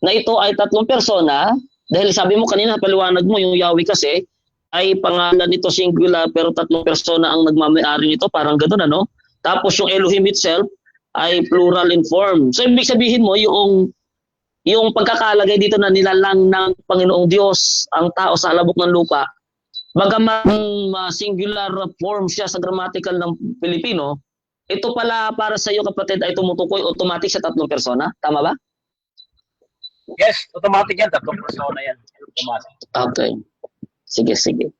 na ito ay tatlong persona, dahil sabi mo kanina, paliwanag mo, yung Yahweh kasi, ay pangalan nito singular, pero tatlong persona ang nagmamayari nito, parang gano'n, ano? Tapos yung Elohim itself, ay plural in form. So, ibig sabihin mo, yung pagkakalagay dito na nilalang ng Panginoong Diyos, ang tao sa alabok ng lupa, bagamat singular form siya sa grammatical ng Pilipino, ito pala para sa iyo kapatid ay tumutukoy automatic sa tatlong persona. Tama ba? Yes, automatic yan. Tatlong persona yan. Automatic. Okay. Sige.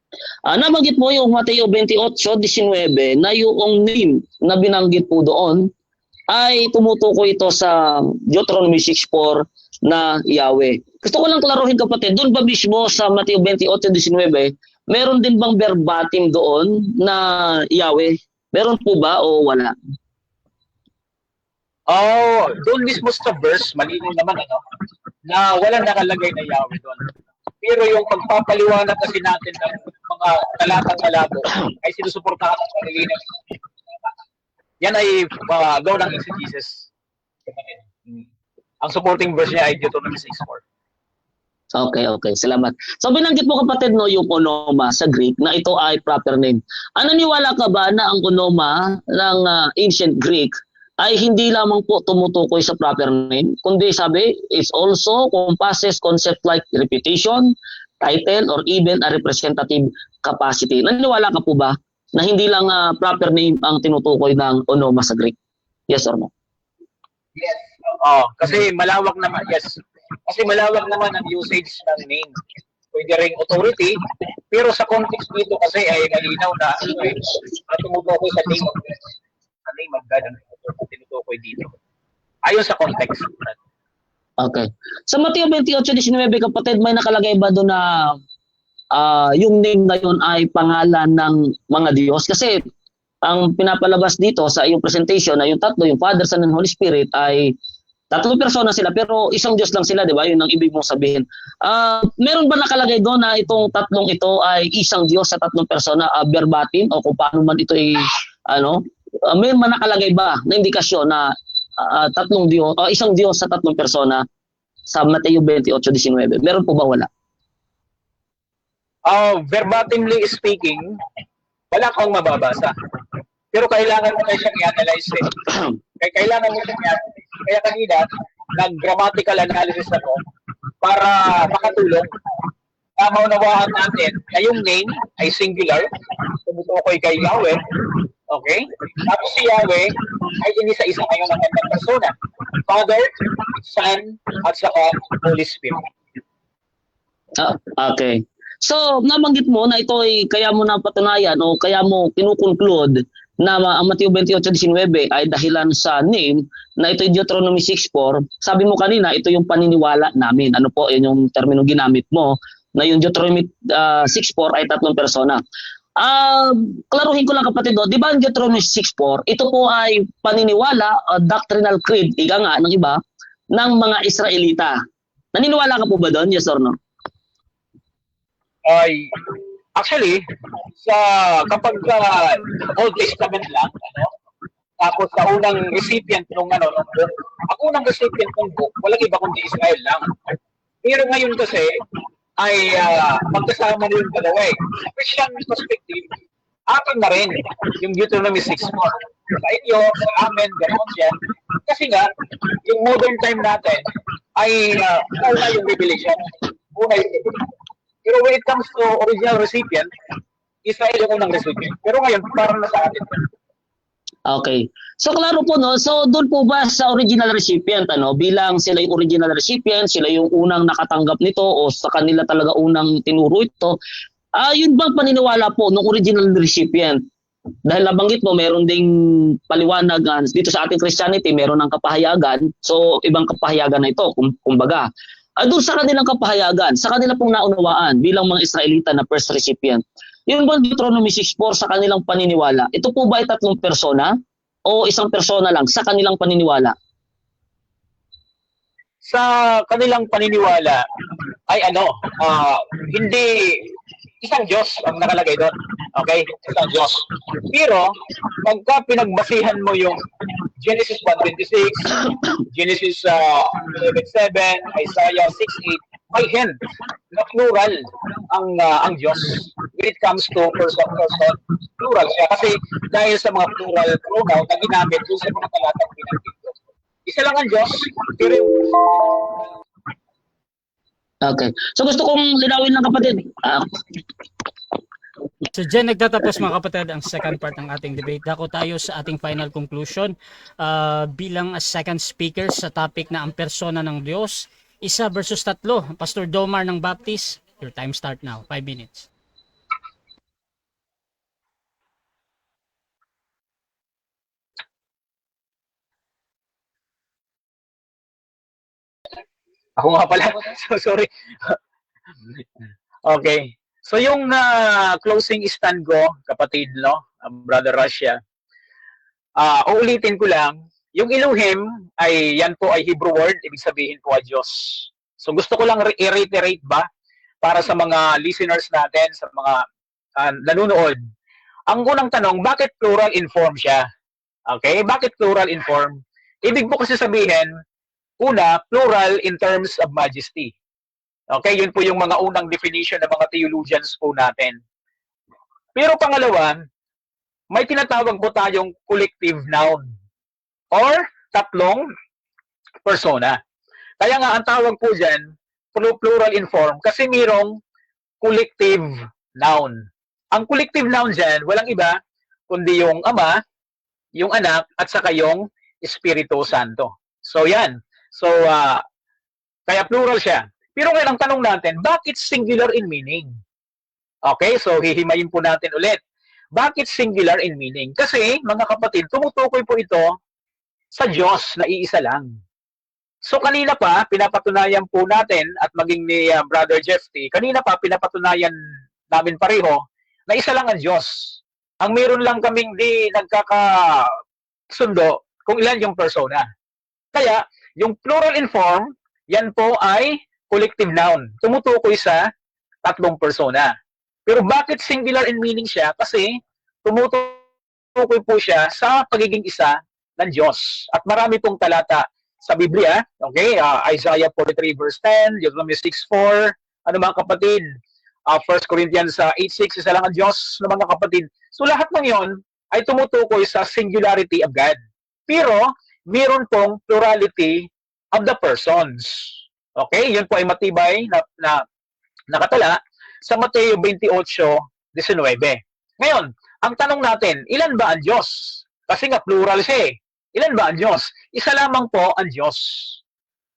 Nabanggit mo yung Mateo 28:19 na yung name na binanggit po doon ay tumutukoy ito sa Deuteronomy 6:4 na Yahweh. Gusto ko lang klaruhin kapatid, doon ba mismo sa Mateo 28:19, meron din bang verbatim doon na Yahweh? Meron po ba o wala? Doon mismo sa verse, malinaw naman na walang nakalagay na Yahweh doon. Pero yung pagpapaliwanag kasi natin ng mga talatang malabo ay sinusuportahan ng panilinaw. Yan ay gawa ng exegesis. Ang supporting verse niya ay Deuteronomy 6:4. Okay. Salamat. So binanggit mo kapatid no yung onoma sa Greek na ito ay proper name. Naniniwala ka ba na ang onoma ng ancient Greek ay hindi lamang po tumutukoy sa proper name, kundi sabi, it's also compasses concept like reputation, title, or even a representative capacity. Naniniwala ka po ba na hindi lang proper name ang tinutukoy ng onoma sa Greek? Yes or no? Yes. Kasi malawak naman, yes. Kasi malawak naman ang usage ng name. Pwede ring authority, pero sa context dito kasi ay malinaw na tumutukoy sa name of God. Sa name of God ang tinutukoy dito. Ayon sa context. Okay. Sa Mateo 28:19 kapatid, may nakalagay ba doon na yung name na yun ay pangalan ng mga Diyos? Kasi ang pinapalabas dito sa iyong presentation na yung tatlo, yung Father, Son, and Holy Spirit ay tatlong persona sila pero isang Diyos lang sila, di ba? Yun ang ibig mong sabihin. Meron ba nakalagay doon na itong tatlong ito ay isang Diyos sa tatlong persona, verbatim o kung paano man ito ay may man nakalagay ba na indikasyon na tatlong Diyos, isang Diyos sa tatlong persona sa Mateo 28:19? Meron po ba wala? Verbatimly speaking, wala kang mababasa. Pero kailangan mo kayo siyang i-analyze Kailangan mo siyang i-analyze. Kaya kanina, nag-grammatical analysis ako para makatulong na maunawaan natin na yung name ay singular, tumutukoy kay Yahweh, okay? Tapos si Yahweh ay inisa-isa ngayon ng kanyang persona. Father, Son, at saka Holy Spirit. Okay. So, nabanggit mo na ito ay kaya mo napatunayan o kaya mo kinukonclude na ang Mateo 28:19 ay dahilan sa name na ito yung Deuteronomy 6:4. Sabi mo kanina, ito yung paniniwala namin. Ano po, yun yung termino ginamit mo na yung Deuteronomy 6:4 ay tatlong persona. Klaruhin ko lang kapatid, di ba ang Deuteronomy 6:4, ito po ay paniniwala, doctrinal creed, ika nga ng iba, ng mga Israelita. Naniniwala ka po ba doon? Yes or no? Actually, kapag Old Testament lang, Tapos sa unang recipient ng book, ang unang recipient ng book, walang iba kundi Israel lang. Pero ngayon kasi, ay magkasama na yung dalawa eh. Sa Christian perspective, atin na rin yung Deuteronomy 6:4. Sa inyo, sa amin, ganoon siya. Kasi nga, yung modern time natin ay una yung revelation. Una yung revelation. Pero when it comes to original recipient, Israel yung unang recipient. Pero ngayon, parang nasa atin. Okay. So klaro po no. So doon po ba sa original recipient bilang sila yung original recipient, sila yung unang nakatanggap nito o sa kanila talaga unang tinuro ito, yun bang paniniwala po ng original recipient? Dahil nabanggit mo meron ding paliwanag dito sa ating Christianity, meron ng kapahayagan. So ibang kapahayagan na ito kumbaga. Doon sa kanilang kapahayagan, sa kanila pong naunawaan bilang mga Israelita na first recipient. Yung bang Deuteronomy 6:4 sa kanilang paniniwala, ito po ba ay tatlong persona o isang persona lang sa kanilang paniniwala? Sa kanilang paniniwala ay hindi isang Diyos ang nakalagay doon. Okay? Isang Diyos. Pero pagka pinagbasihan mo yung Genesis 1:26, Genesis 11:7, Isaiah 6:8, may hint na plural ang Diyos. When it comes to person, plural siya. Kasi dahil sa mga plural pronoun na ginamit doon sa mga talatang pinanggit ko. Isa lang ang Diyos, pero Okay. So gusto kong linawin ng kapatid. So dyan nagtatapos mga kapatid ang second part ng ating debate. Dako tayo sa ating final conclusion bilang second speaker sa topic na ang persona ng Diyos. 1 versus 3. Pastor Domar ng Baptist, your time start now. 5 minutes. ako nga pala. So, sorry. Okay. So yung closing stand ko, kapatid, Brother Russia, uulitin ko lang, yung Elohim ay yan po ay Hebrew word, ibig sabihin po ay Diyos. So gusto ko lang i-reiterate ba para sa mga listeners natin, sa mga nanonood. Ang unang tanong, bakit plural in form siya? Okay? Bakit plural in form? Ibig po kasi sabihin, una, plural in terms of majesty. Okay? Yun po yung mga unang definition ng mga theologians po natin. Pero pangalawa, may tinatawag po tayong collective noun or tatlong persona. Kaya nga, ang tawag po dyan, plural in form, kasi mayroong collective noun. Ang collective noun dyan, walang iba, kundi yung Ama, yung Anak, at saka yung Espiritu Santo. So, yan. So, kaya plural siya. Pero ngayon, ang tanong natin, bakit singular in meaning? Okay, so hihimayin po natin ulit. Bakit singular in meaning? Kasi, mga kapatid, tumutukoy po ito sa Diyos na iisa lang. So kanina pa, pinapatunayan po natin at maging ni Brother Jeff T, kanina pa pinapatunayan namin pareho na isa lang ang Diyos. Ang meron lang kaming di nagkakasundo kung ilan yung persona. Kaya, yung plural in form, yan po ay collective noun. Tumutukoy sa tatlong persona. Pero bakit singular in meaning siya? Kasi tumutukoy po siya sa pagiging isa ng Diyos. At marami pong talata sa Biblia, okay? Isaiah 43 verse 10, Deuteronomy 6:4, ano mga kapatid? 1 Corinthians 8:6, isa lang ang Diyos ng mga kapatid. So lahat ng yon ay tumutukoy sa singularity of God. Pero meron pong plurality of the persons. Okay? Yun po ay matibay na nakatala sa Mateo 28:19. Ngayon, ang tanong natin, ilan ba ang Diyos? Kasi nga plural siya eh. Ilan ba ang Diyos? Isa lamang po ang Diyos.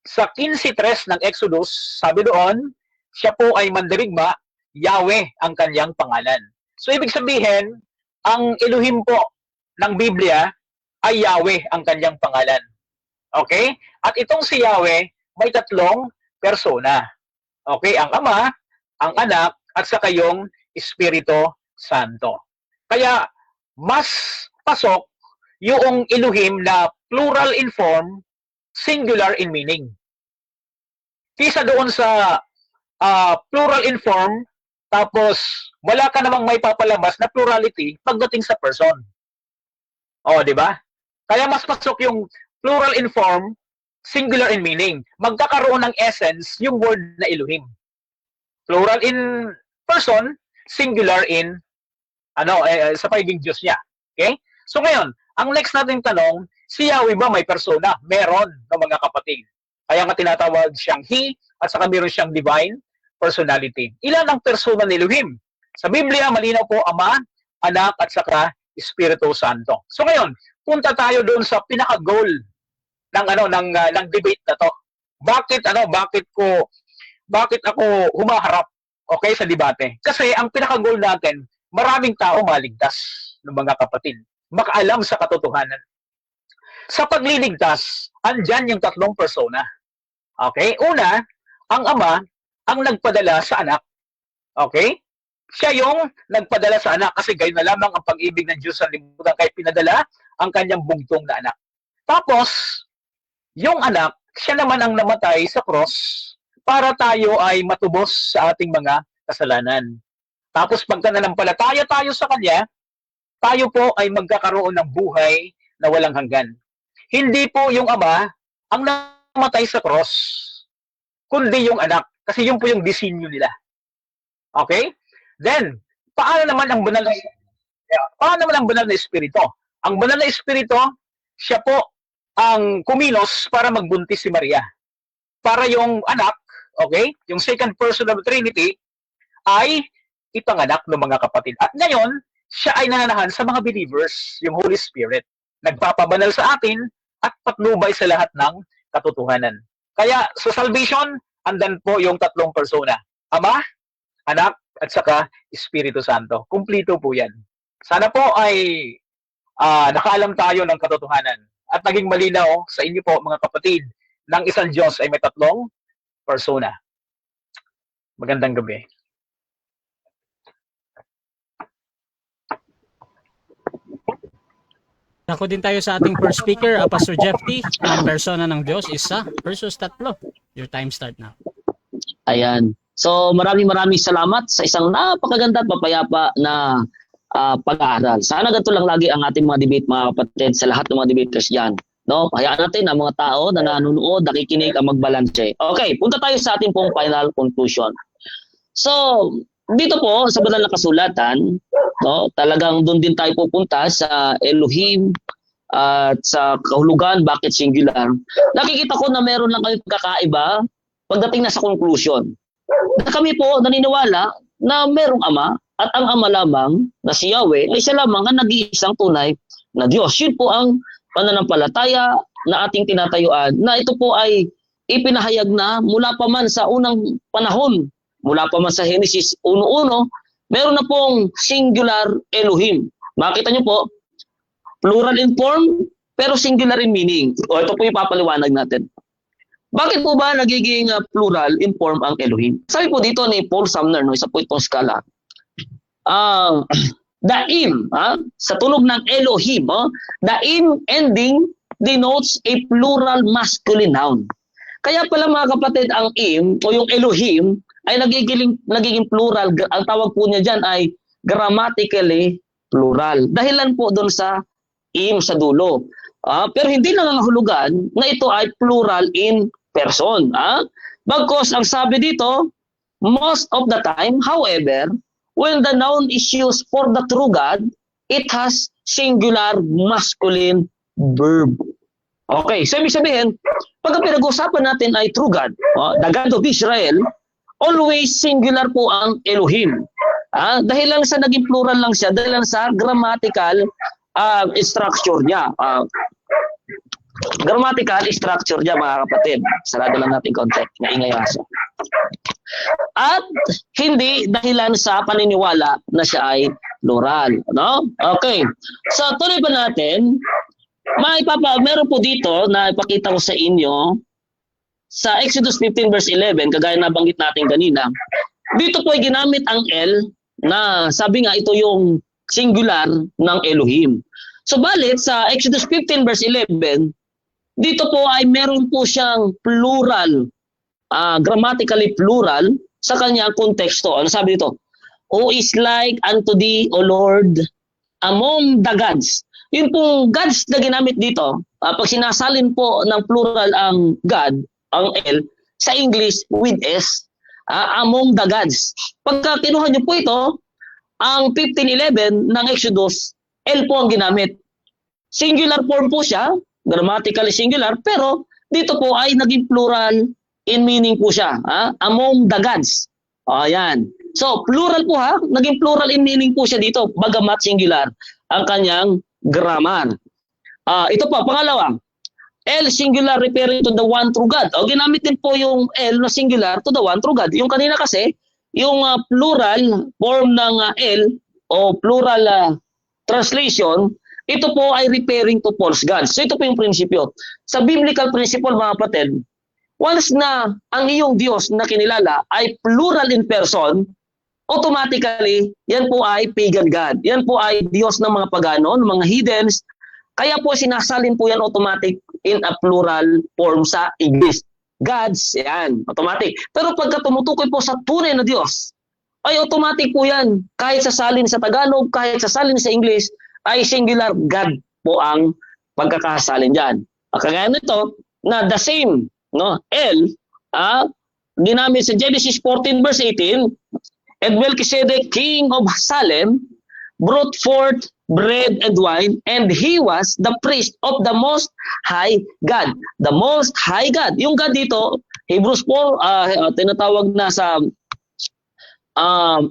Sa 15:3 ng Exodus, sabi doon, siya po ay mandirigma, Yahweh ang kanyang pangalan. So ibig sabihin, ang Elohim po ng Biblia ay Yahweh ang kanyang pangalan. Okay? At itong si Yahweh may tatlong persona. Okay? Ang Ama, ang Anak, at saka yung Espiritu Santo. Kaya, mas pasok yung Elohim na plural in form, singular in meaning. Kisa doon sa plural in form, tapos wala ka namang may papalabas na plurality pagdating sa person. O, di ba? Kaya mas pasok yung plural in form, singular in meaning. Magkakaroon ng essence yung word na Elohim. Plural in person, singular in sa pagiging Diyos niya. Okay? So ngayon, ang next nating tanong, si Yahweh ba may persona? Meron, no, mga kapatid. Kaya nga tinatawag siyang He at saka meron siyang divine personality. Ilan ang persona ni Elohim? Sa Biblia, malinaw po Ama, Anak at saka Espiritu Santo. So ngayon, punta tayo doon sa pinaka-goal ng debate na to. Bakit ako humaharap sa debate? Kasi ang pinaka-goal natin, maraming tao maligtas ng mga kapatid. Makaalam sa katotohanan. Sa pagliligtas, andyan yung tatlong persona. Okay? Una, ang Ama ang nagpadala sa anak. Okay? Siya yung nagpadala sa anak kasi gayon na lamang ang pag-ibig ng Diyos sa libutan kaya pinadala ang kanyang bugtong na anak. Tapos, yung anak, siya naman ang namatay sa cross para tayo ay matubos sa ating mga kasalanan. Tapos pagka nanampalataya tayo sa Kanya, tayo po ay magkakaroon ng buhay na walang hanggan. Hindi po yung Ama ang namatay sa cross, kundi yung anak. Kasi yun po yung disenyo nila. Okay? Then, paano naman ang banal na Espiritu? Ang banal na Espiritu, siya po ang kumilos para magbuntis si Maria. Para yung anak, okay, yung second person of the Trinity, ay ipanganak ng mga kapatid. At ngayon, siya ay nananahan sa mga believers, yung Holy Spirit. Nagpapabanal sa atin at patnubay sa lahat ng katotohanan. Kaya sa salvation, andan po yung tatlong persona. Ama, Anak, at saka Espiritu Santo. Kumplito po yan. Sana po ay nakaalam tayo ng katotohanan at naging malinaw sa inyo po mga kapatid ng isang Diyos ay may tatlong persona. Magandang gabi. Nako din tayo sa ating first speaker, Pastor Jeff T. Ang persona ng Diyos, isa versus tatlo. Your time start now. Ayan. So maraming salamat sa isang napakaganda at mapayapa na pag-aaral. Sana ganito lang lagi ang ating mga debate mga kapatid sa lahat ng mga debaters dyan. No? Hayaan natin ang mga tao na nanonood, nakikinig ang magbalanse. Okay, punta tayo sa ating pong final conclusion. So, dito po sa banal na kasulatan, no, talagang doon din tayo pupunta sa Elohim at sa kahulugan, bakit singular. Nakikita ko na meron lang kami pagkakaiba pagdating na sa conclusion. Kami po naniniwala na merong Ama at ang Ama lamang na si Yahweh ay siya lamang ang nag-iisang tunay na Diyos. Yun po ang pananampalataya na ating tinatayuan na ito po ay ipinahayag na mula pa man sa unang panahon, mula pa man sa Genesis 1:1, meron na pong singular Elohim. Makita niyo po, plural in form pero singular in meaning. O ito po ipapaliwanag natin. Bakit po ba nagiging plural in form ang Elohim? Sabi po dito ni Paul Sumner, no, isa po itong skala. The im, sa tunog ng Elohim, the im ending denotes a plural masculine noun. Kaya pala mga kapatid, ang im o yung Elohim ay nagiging plural. Ang tawag po niya dyan ay grammatically plural. Dahilan po doon sa im sa dulo. Pero hindi nangangahulugan na ito ay plural in person. Bagkus ang sabi dito, most of the time, however, when the noun is used for the true God, it has singular masculine verb. Okay, so ibig sabihin, pag pinag-usapan natin ay true God, the God of Israel, always singular po ang Elohim. Dahil lang sa naging plural lang siya, dahil lang sa grammatical structure niya. Grammatical structure niya mga kapatid. Sarado lang natin konti. Naingay aso. At hindi dahilan sa paniniwala na siya ay plural. No? Okay. So tuloy pa natin. Meron po dito na ipakita ko sa inyo sa Exodus 15 verse 11, kagaya nabanggit natin kanina. Dito po ay ginamit ang L na sabi nga ito yung singular ng Elohim. So balit sa Exodus 15 verse 11, dito po ay meron po siyang plural, grammatically plural sa kanyang konteksto. Ano sabi dito? Who is like unto thee, O Lord, among the gods. Yun pong gods na ginamit dito, pag sinasalin po ng plural ang God, ang L, sa English with S, among the gods. Pagka kinuha niyo po ito, ang 15:11 ng Exodus, L po ang ginamit. Singular form po siya, grammatically singular, pero dito po ay naging plural in meaning po siya. Among the gods. Ayan. So, plural po naging plural in meaning po siya dito, bagamat singular ang kanyang grammar. Ito po, pangalawa, L singular referring to the one true God. Ginamit din po yung L na singular to the one true God. Yung kanina kasi, yung plural form ng L o plural translation, ito po ay referring to false gods. So ito po yung prinsipyo. Sa biblical principle mga kapatid, once na ang iyong Diyos na kinilala ay plural in person, automatically, yan po ay pagan God. Yan po ay Diyos ng mga pagano, ng mga heathens. Kaya po sinasalin po yan automatic in a plural form sa English. Gods, yan, automatic. Pero pagka tumutukoy po sa tunay na Diyos, ay automatic po yan. Kahit sasalin sa Tagalog, kahit sasalin sa English, ay singular God po ang pagkakasalin dyan. Kagaya nito, na the same, no, L, ginamit sa Genesis 14 verse 18, and Melchizedek, king of Salem, brought forth bread and wine, and he was the priest of the Most High God. The Most High God. Yung God dito, Hebrews 4, tinatawag na sa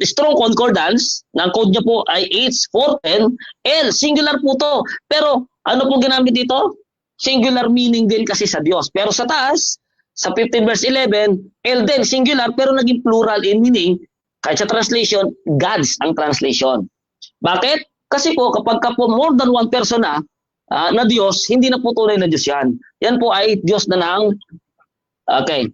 strong concordance, ng code niya po ay H410, L, singular po to. Pero ano po ginamit dito? Singular meaning din kasi sa Diyos. Pero sa taas, sa 15 verse 11, L din, singular, pero naging plural in meaning. Kahit sa translation, gods ang translation. Bakit? Kasi po, kapag po more than one person na Diyos, hindi na po tunay na Diyos yan. Yan po ay Diyos na ng... Okay.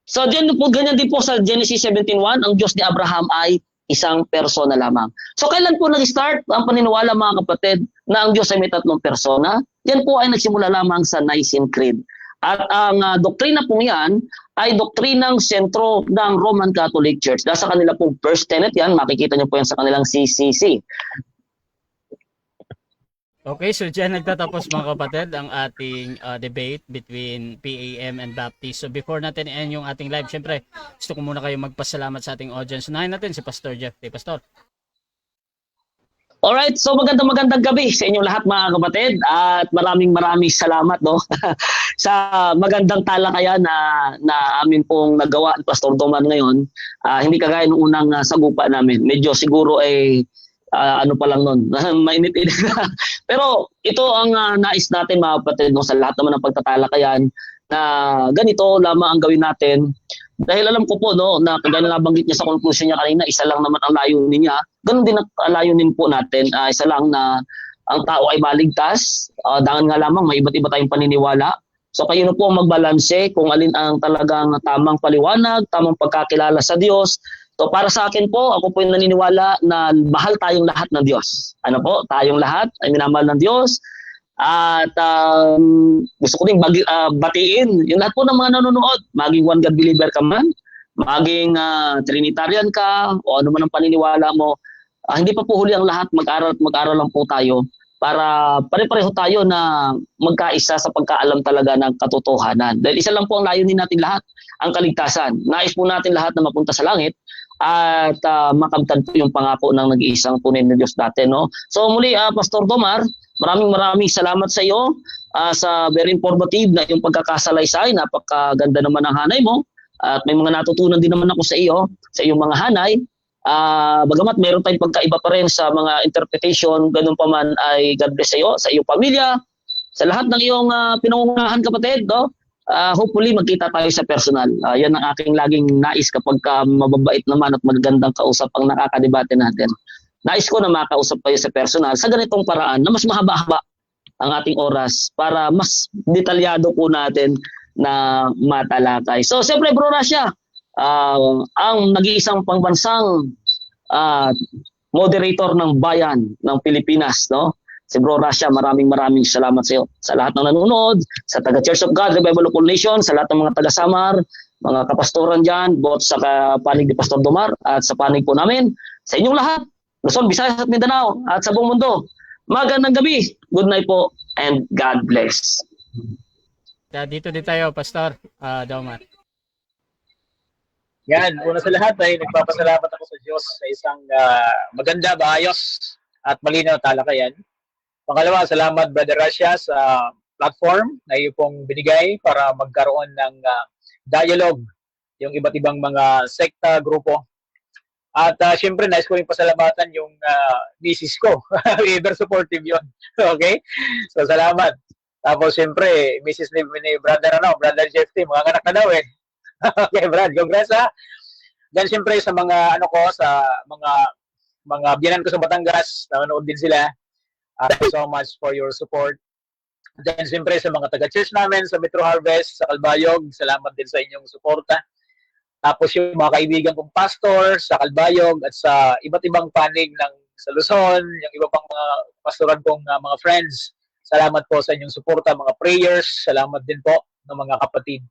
So, ganyan din po sa Genesis 17:1, ang Diyos ni Abraham ay isang persona lamang. So, kailan po nag-start ang paniniwala mga kapatid na ang Diyos ay may tatlong persona? Yan po ay nagsimula lamang sa Nicene Creed. At ang doktrina po yan ay doktrinang sentro ng Roman Catholic Church. Dahil sa kanila pong first tenet yan, makikita nyo po yan sa kanilang CCC. Okay, so dyan nagtatapos mga kapatid ang ating debate between PAM and Baptist. So before natin i-end yung ating live, syempre gusto ko muna kayo magpasalamat sa ating audience. Unahin natin si Pastor Jeff. Pastor. Alright, so magandang gabi sa inyong lahat mga kapatid at maraming salamat sa magandang talakayan na amin pong nagawa ni Pastor Domar ngayon. Hindi kagaya nung unang sagupa namin. Medyo siguro ay ano pa lang nun, mainit-init. Pero ito ang nais natin mga kapatid sa lahat naman ng pagtatalakayan na ganito lamang ang gawin natin. Dahil alam ko po na kagaya na nabanggit niya sa conclusion niya kanina, isa lang naman ang layunin niya. Ganun din ang layunin po natin, isa lang na ang tao ay maligtas. Dangan nga lamang may iba't iba tayong paniniwala. So kayo na po ang magbalanse kung alin ang talagang tamang paliwanag, tamang pagkakilala sa Diyos. So para sa akin po, ako po yung naniniwala na mahal tayong lahat ng Diyos. Ano po? Tayong lahat ay minamahal ng Diyos. At gusto ko din batiin yung lahat po ng mga nanonood. Maging one God believer ka man, maging Trinitarian ka, o ano man ang paniniwala mo. Hindi pa po huli ang lahat, mag-aral lang po tayo para pare-pareho tayo na magkaisa sa pagkaalam talaga ng katotohanan. Dahil isa lang po ang layunin natin lahat, ang kaligtasan. Nais po natin lahat na mapunta sa langit at makamtan po yung pangako ng nag-iisang tunay na Diyos natin. So muli, Pastor Domar, maraming salamat sa iyo sa very informative na yung pagkakasalaysay. Napakaganda naman ang hanay mo at may mga natutunan din naman ako sa iyo, sa iyong mga hanay. Bagamat meron tayong pagkaiba pa rin sa mga interpretation, ganun pa man ay God bless sa iyo, sa iyong pamilya, sa lahat ng iyong pinangungunahan kapatid. Hopefully magkita tayo sa personal. Yan ang aking laging nais kapag mababait naman at magandang kausap ang nakakadebate natin. Nais ko na makausap kayo sa personal sa ganitong paraan na mas mahaba-haba ang ating oras para mas detalyado po natin na matalakay. So siyempre Bro Rasha, ang nag-iisang pangbansang moderator ng bayan ng Pilipinas, si Bro Rasha, maraming salamat sa iyo. Sa lahat ng nanonood, sa taga Church of God, Revival of All Nations, sa lahat ng mga taga Samar, mga kapastoran dyan, both sa panig ni Pastor Domar at sa panig po namin, sa inyong lahat, Luzon, Visayas at Mindanao at sa buong mundo. Magandang gabi. Good night po and God bless. Dito din tayo, Pastor Domar. Yan, una sa lahat ay nagpapasalamat ako sa Diyos sa isang maganda, maayos at malinaw talakayan. Pangalawa, salamat Brother Russia sa platform na iyo pong binigay para magkaroon ng dialogue yung iba't ibang mga sekta, grupo. At syempre, nais ko rin pasalamatan yung misis ko. Ever supportive yun. Okay? So, salamat. Tapos, syempre, misis ni Brother Jeffy, mga anak na daw eh. Okay, Brad, congrats ha. Then siyempre sa mga sa mga biyanan ko sa Batangas, nanonood din sila. Thank you so much for your support. Then siyempre sa mga taga-church namin sa Metro Harvest, sa Calbayog, salamat din sa inyong suporta. Tapos yung mga kaibigan kong pastor sa Calbayog at sa iba't ibang panig ng sa Luzon, yung iba pang mga pastoran kong mga friends, salamat po sa inyong suporta, mga prayers, salamat din po ng mga kapatid.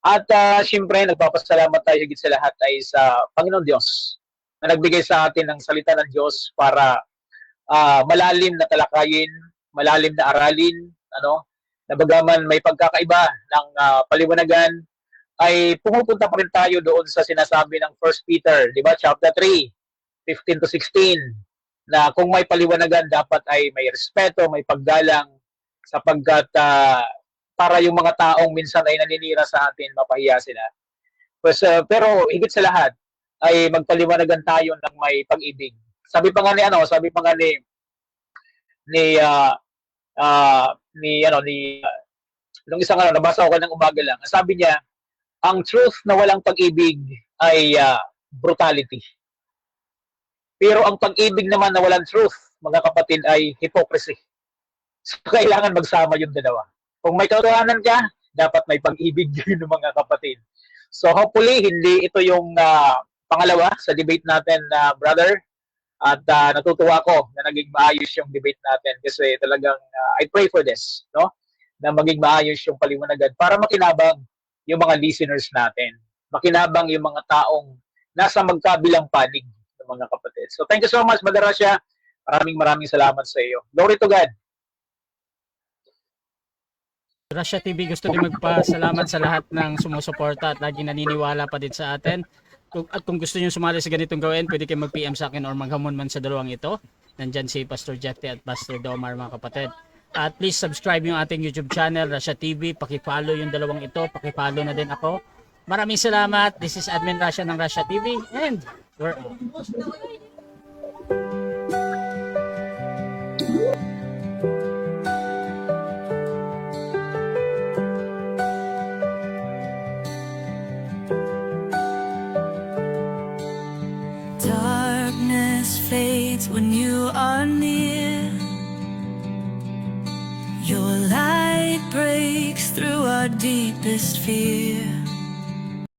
At siyempre, nagpapasalamat tayo higit sa lahat ay sa Panginoon Diyos na nagbigay sa atin ng salita ng Diyos para malalim na talakayin, malalim na aralin, na bagaman may pagkakaiba ng paliwanagan, ay pumupunta pa rin tayo doon sa sinasabi ng 1 Peter, di ba? Chapter 3, 15 to 16, na kung may paliwanagan, dapat ay may respeto, may paggalang, sapagkat para yung mga taong minsan ay naninira sa atin, mapahiya sila. Pero higit sa lahat, ay magpaliwanagan tayo ng may pag-ibig. Sabi pa nga nung isang nabasa ko ng umaga lang, sabi niya, ang truth na walang pag-ibig ay brutality. Pero ang pag-ibig naman na walang truth, mga kapatid, ay hypocrisy. So, kailangan magsama yung dalawa. Kung may katotohanan ka, dapat may pag-ibig din ng mga kapatid. So hopefully, hindi ito yung pangalawa sa debate natin, brother. At natutuwa ko na naging maayos yung debate natin kasi talagang I pray for this, na maging maayos yung paliwanagan para makinabang yung mga listeners natin. Makinabang yung mga taong nasa magkabilang panig ng mga kapatid. So thank you so much, Brother Russia. Maraming salamat sa iyo. Glory to God. Russia TV gusto din magpasalamat sa lahat ng sumusuporta at laging naniniwala pa din sa atin. At kung gusto niyo sumali sa ganitong gawin, pwede kayo mag-PM sa akin or maghamon man sa dalawang ito. Nandyan si Pastor Jeffy at Pastor Domar, mga kapatid. At please subscribe yung ating YouTube channel, Russia TV. Paki-follow yung dalawang ito. Paki-follow na din ako. Maraming salamat. This is Admin Russia ng Russia TV and we're out. Darkness fades when you are near. Your light breaks through our deepest fear.